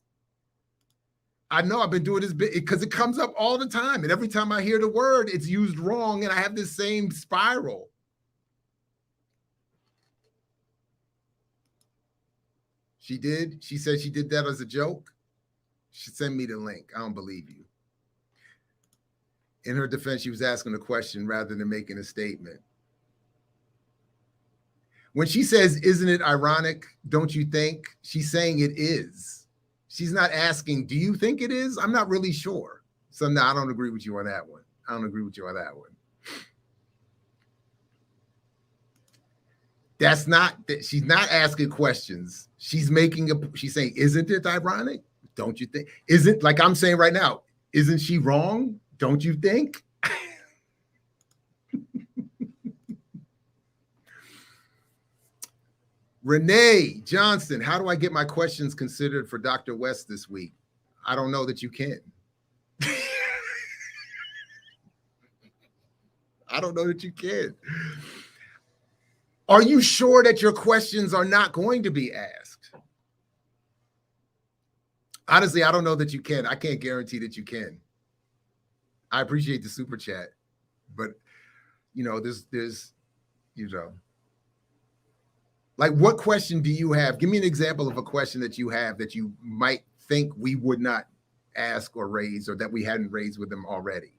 Speaker 1: I know I've been doing this bit because it comes up all the time. And every time I hear the word, it's used wrong. And I have this same spiral. She did. She said she did that as a joke. She sent me the link. I don't believe you. In her defense, she was asking a question rather than making a statement. When she says, isn't it ironic, don't you think? She's saying it is. She's not asking, do you think it is? I'm not really sure. So no, I don't agree with you on that one. I don't agree with you on that one. That's not, she's not asking questions. She's saying, isn't it ironic? Don't you think? Isn't, like I'm saying right now, isn't she wrong? Don't you think? Renee Johnson, how do I get my questions considered for Dr. West this week? I don't know that you can. I don't know that you can. Are you sure that your questions are not going to be asked? Honestly, I don't know that you can. I can't guarantee that you can. I appreciate the super chat, but you know, there's, you know, like what question do you have? Give me an example of a question that you have that you might think we would not ask or raise, or that we hadn't raised with them already.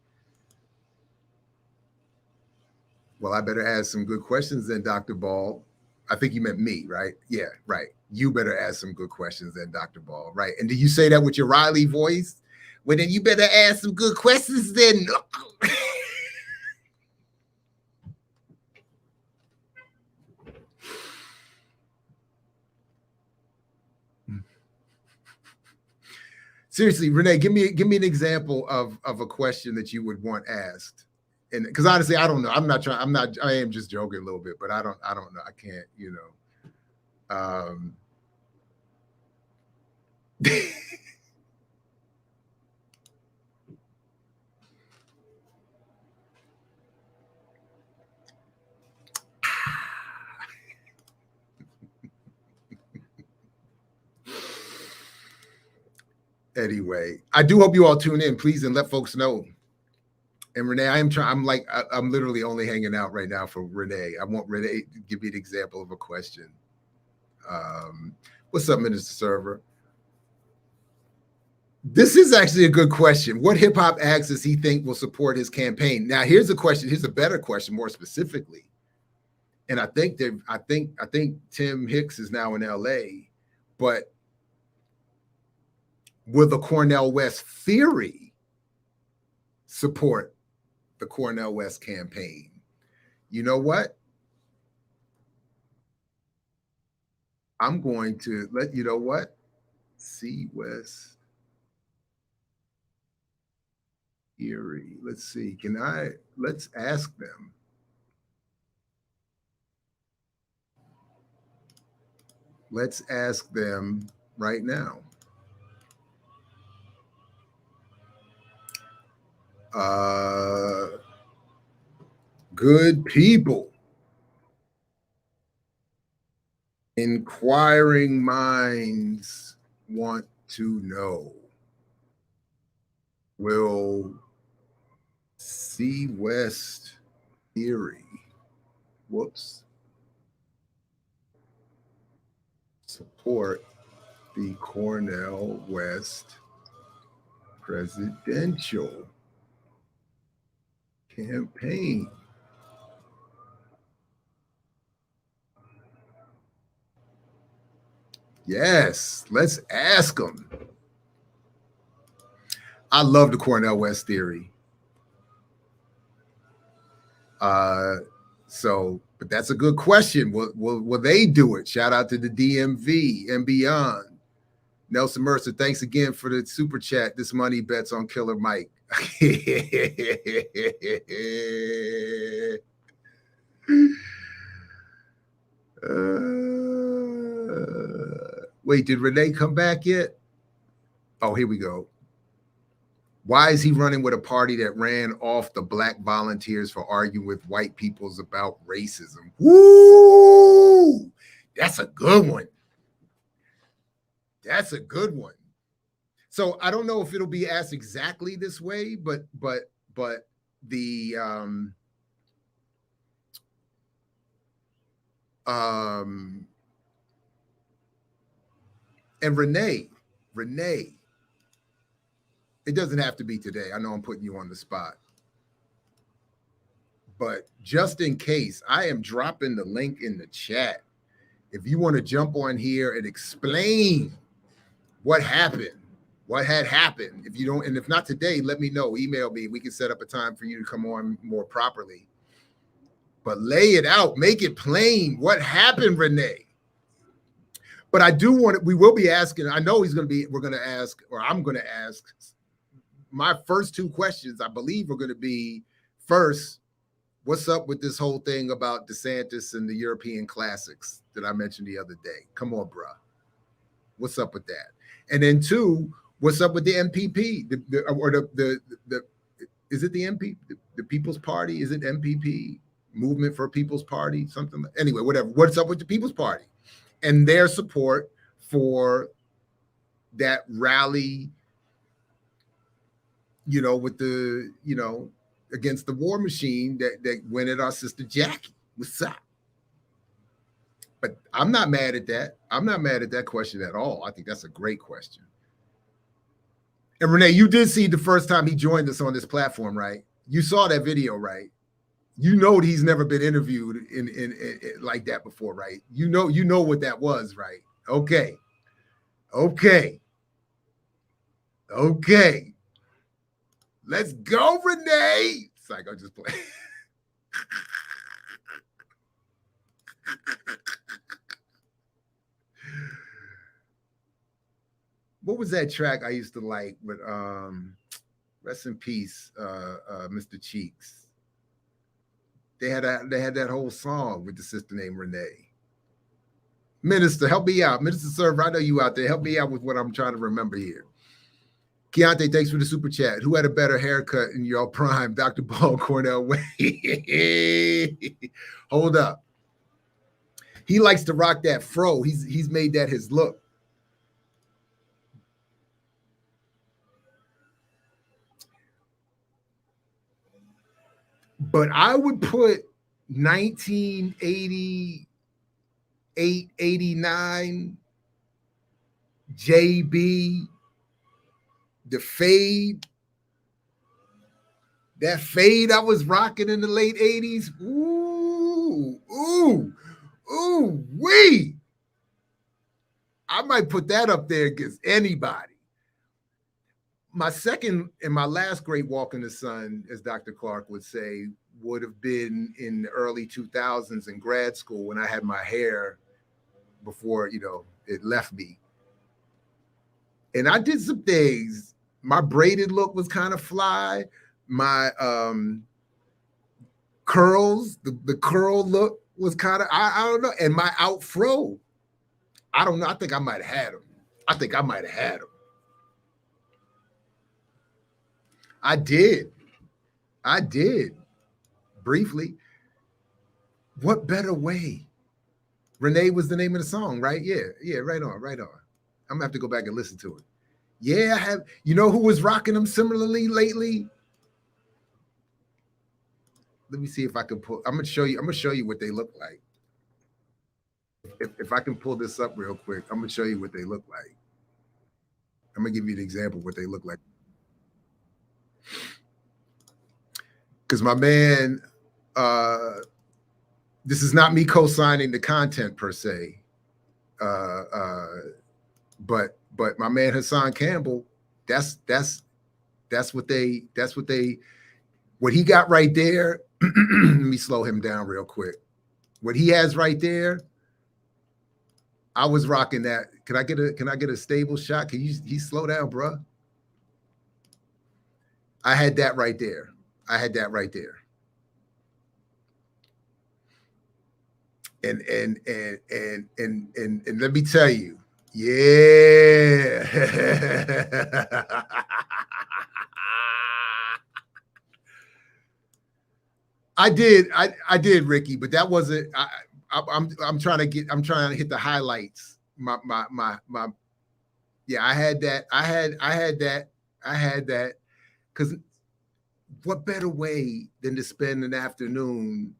Speaker 1: Well, I better ask some good questions then, Dr. Ball. I think you meant me, right? Yeah, right. You better ask some good questions then, Dr. Ball, right? And do you say that with your Riley voice? Well, then you better ask some good questions then. Seriously, Renee, give me an example of a question that you would want asked. And because honestly, I don't know. I am just joking a little bit, but I don't know. I can't, you know. Anyway, I do hope you all tune in, please, and let folks know. And Renee, I'm literally only hanging out right now for Renee. I want Renee to give me an example of a question. What's up, Minister Server? This is actually a good question. What hip hop acts does he think will support his campaign? Now, here's a question. Here's a better question, more specifically. And I think Tim Hicks is now in LA, but will the CornelWest theory support the CornelWest campaign? You know what? I'm going to let you know what? C West. theory. Let's see. Let's ask them. Let's ask them right now. Good people. Inquiring minds want to know. Will West theory, support the CornelWest presidential campaign? Yes, let's ask them. I love the CornelWest theory. But that's a good question. Will they do it? Shout out to the DMV and beyond. Nelson Mercer, thanks again for the super chat. This money bets on Killer Mike. Wait, did Renee come back yet? Oh, here we go. Why is he running with a party that ran off the black volunteers for arguing with white peoples about racism? Woo! That's a good one. That's a good one. So I don't know if it'll be asked exactly this way, but the and Renee, it doesn't have to be today. I know I'm putting you on the spot. But just in case, I am dropping the link in the chat. If you want to jump on here and explain what happened, what had happened. If you don't, and if not today, let me know. Email me. We can set up a time for you to come on more properly. But lay it out. Make it plain. What happened, Renee? But I do want to, we will be asking, I know we're going to ask, or I'm going to ask, my first two questions, I believe, are going to be, first, what's up with this whole thing about DeSantis and the European classics that I mentioned the other day? Come on, bruh. What's up with that? And then two, what's up with the MPP? Is it the MP, the People's Party? Is it MPP? Movement for People's Party? Something like, anyway, whatever. What's up with the People's Party and their support for that rally, with the, against the war machine that went at our sister Jackie? What's up? But I'm not mad at that. I'm not mad at that question at all. I think that's a great question. And Renee, you did see the first time he joined us on this platform, right? You saw that video, right? You know he's never been interviewed in like that before, right? You know what that was, right? Okay. Let's go, Renee. It's like I'm just playing. What was that track I used to like with rest in peace, Mr. Cheeks? They had that whole song with the sister named Renee. Minister, help me out. Minister Server, I know you out there. Help me out with what I'm trying to remember here. Keontae, thanks for the super chat. Who had a better haircut in your prime, Dr. Paul Cornel? Hold up. He likes to rock that fro. He's made that his look. But I would put 1988, 89, JB, the fade, that fade I was rocking in the late 80s. Ooh, wee. I might put that up there against anybody. My second and my last great walk in the sun, as Dr. Clarke would say, would have been in the early 2000s in grad school when I had my hair before, it left me. And I did some things. My braided look was kind of fly. my curls, the curl look was kind of, I don't know. And my out fro, I don't know. I think I might have had them. I did briefly. What better way? Renee was the name of the song, right? Yeah, right on. I'm gonna have to go back and listen to it. Yeah, I have. You know who was rocking them similarly lately? Let me see if I can pull. I'm gonna show you what they look like. If I can pull this up real quick, I'm gonna show you what they look like. I'm gonna give you an example of what they look like. Because my man, this is not me co-signing the content per se, but my man Hassan Campbell, that's what he got right there. Let me slow him down real quick. What he has right there, I was rocking that. Can I get a stable shot? Can you slow down, bro? I had that right there. And let me tell you, yeah. I did, Ricky, but that wasn't. I'm trying to hit the highlights. My yeah. I had that. Because what better way than to spend an afternoon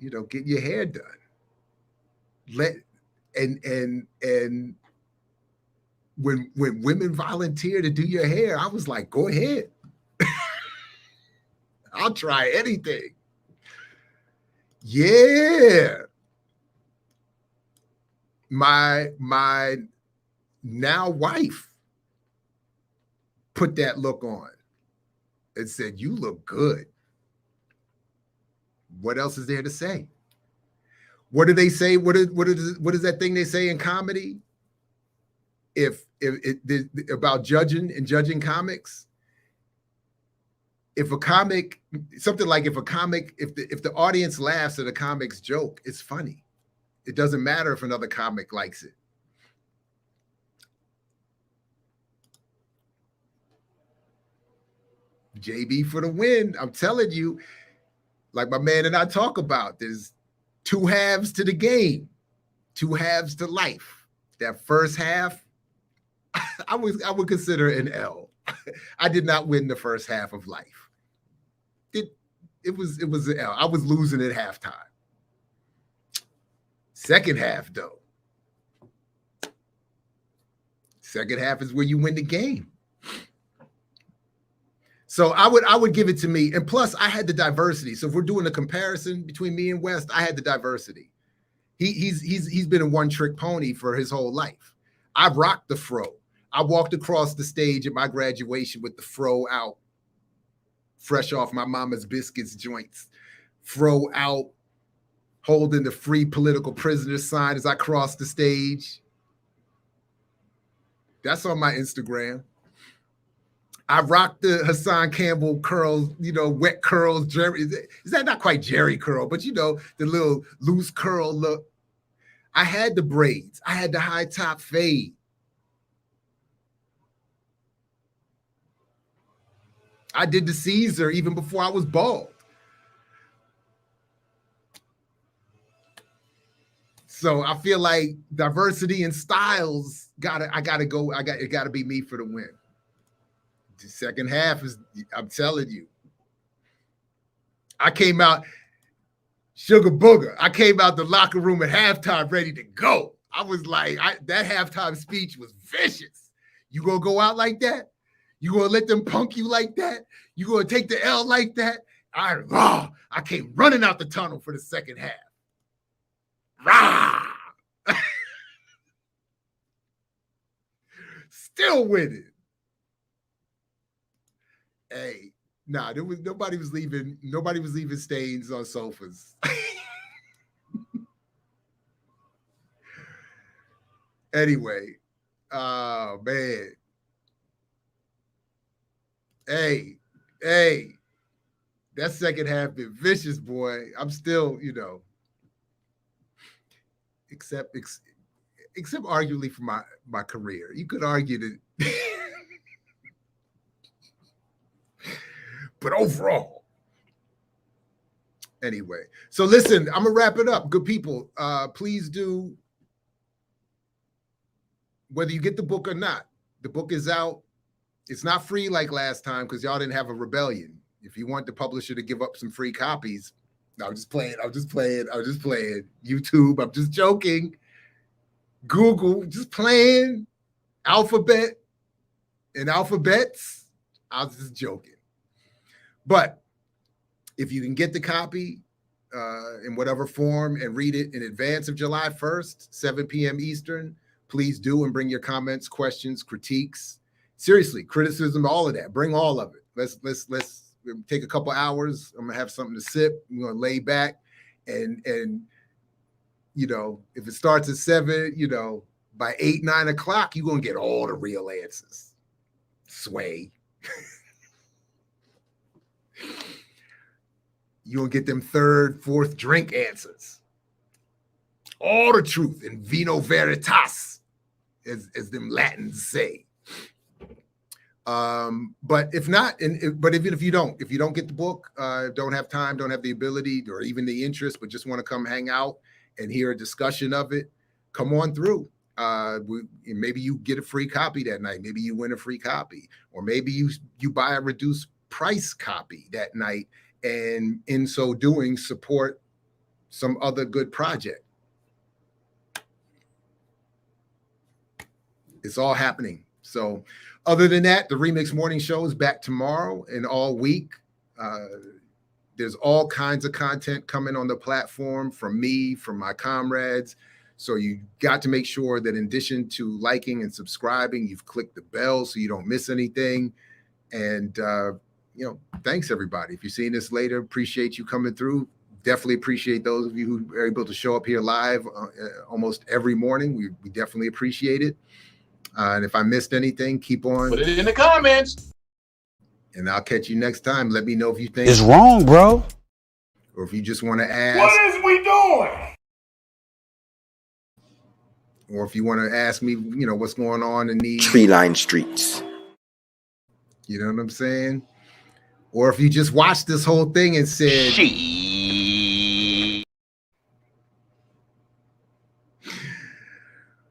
Speaker 1: getting your hair done? And when women volunteer to do your hair, I was like, go ahead. I'll try anything. Yeah. My now wife put that look on and said, you look good. What else is there to say? What do they say? What is that thing they say in comedy? If about judging comics, if the audience laughs at a comic's joke, it's funny. It doesn't matter if another comic likes it. JB for the win. I'm telling you, like my man and I talk about, there's two halves to the game, two halves to life. That first half, I would consider an L. I did not win the first half of life. It was an L. I was losing at halftime. Second half, though. Second half is where you win the game. So I would give it to me. And plus, I had the diversity. So if we're doing a comparison between me and West, I had the diversity. He's been a one-trick pony for his whole life. I rocked the fro. I walked across the stage at my graduation with the fro out, fresh off my mama's biscuits joints, fro out, holding the free political prisoner sign as I crossed the stage. That's on my Instagram. I rocked the Hassan Campbell curls, wet curls. Jerry, is that not quite Jerry curl, but the little loose curl look. I had the braids. I had the high top fade. I did the Caesar even before I was bald. So I feel like diversity and styles it gotta be me for the win. The second half is, I'm telling you, I came out, Sugar Booger, I came out the locker room at halftime ready to go. I was like, that halftime speech was vicious. You gonna go out like that? You gonna let them punk you like that? You gonna take the L like that? I came running out the tunnel for the second half. Rah! Still winning. Hey, nobody was leaving stains on sofas. Anyway, Oh, man. Hey, that second half been vicious, boy. I'm still, except arguably for my career. You could argue that, but overall. Anyway, so listen, I'm gonna wrap it up. Good people, please do, whether you get the book or not, the book is out. It's not free like last time because y'all didn't have a rebellion. If you want the publisher to give up some free copies, I'm just playing. YouTube, I'm just joking. Google, just playing. Alphabet and alphabets, I was just joking. But if you can get the copy in whatever form and read it in advance of July 1st, 7 p.m. Eastern, please do, and bring your comments, questions, critiques. Seriously, criticism, all of that. Bring all of it. Let's take a couple hours. I'm gonna have something to sip. I'm gonna lay back, and if it starts at 7, by 8, 9 o'clock, you're gonna get all the real answers. Sway. You're gonna get them 3rd, 4th drink answers. All the truth in vino veritas, as them Latins say. But if not, but even if you don't get the book, don't have time, don't have the ability or even the interest, but just want to come hang out and hear a discussion of it, come on through. Maybe you get a free copy that night. Maybe you win a free copy, or maybe you buy a reduced price copy that night, and in so doing, support some other good project. It's all happening. So other than that, the Remix Morning Show is back tomorrow and all week. There's all kinds of content coming on the platform from me, from my comrades. So you got to make sure that in addition to liking and subscribing, you've clicked the bell so you don't miss anything. And, thanks everybody. If you're seeing this later, appreciate you coming through. Definitely appreciate those of you who are able to show up here live almost every morning. We definitely appreciate it. And if I missed anything, keep on.
Speaker 4: Put it in the comments.
Speaker 1: And I'll catch you next time. Let me know if you think
Speaker 2: It's wrong, bro.
Speaker 1: Or if you just want to ask.
Speaker 4: What is we doing?
Speaker 1: Or if you want to ask me, what's going on in these
Speaker 5: tree-lined streets.
Speaker 1: You know what I'm saying? Or if you just watched this whole thing and said,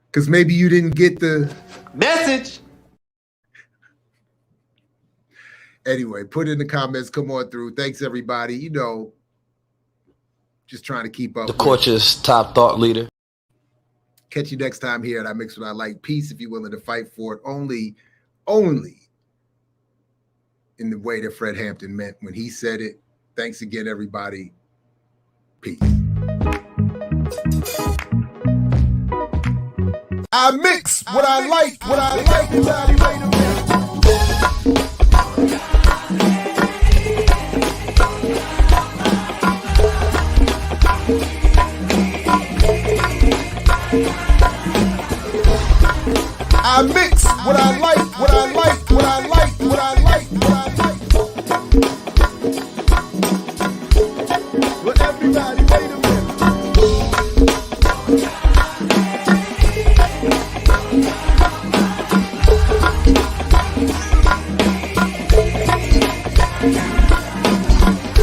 Speaker 1: because maybe you didn't get the
Speaker 5: Message.
Speaker 1: Anyway, put it in the comments. Come on through. Thanks, everybody. Just trying to keep up.
Speaker 2: The courteous top thought leader.
Speaker 1: Catch you next time here at I Mix What I Like. Peace if you're willing to fight for it. Only in the way that Fred Hampton meant when he said it. Thanks again, everybody. Peace. I mix what I like, what I like, what I like. I mix what I like, what I like, what I like, what I like, what I like. Well, everybody, wait a minute.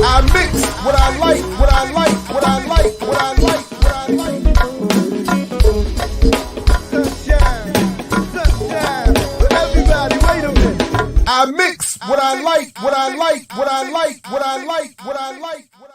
Speaker 1: I mix what I like, what I like, what I like, what I like, what I like. I mix what I like, what I like, what I like, what I like, what I like, what I like.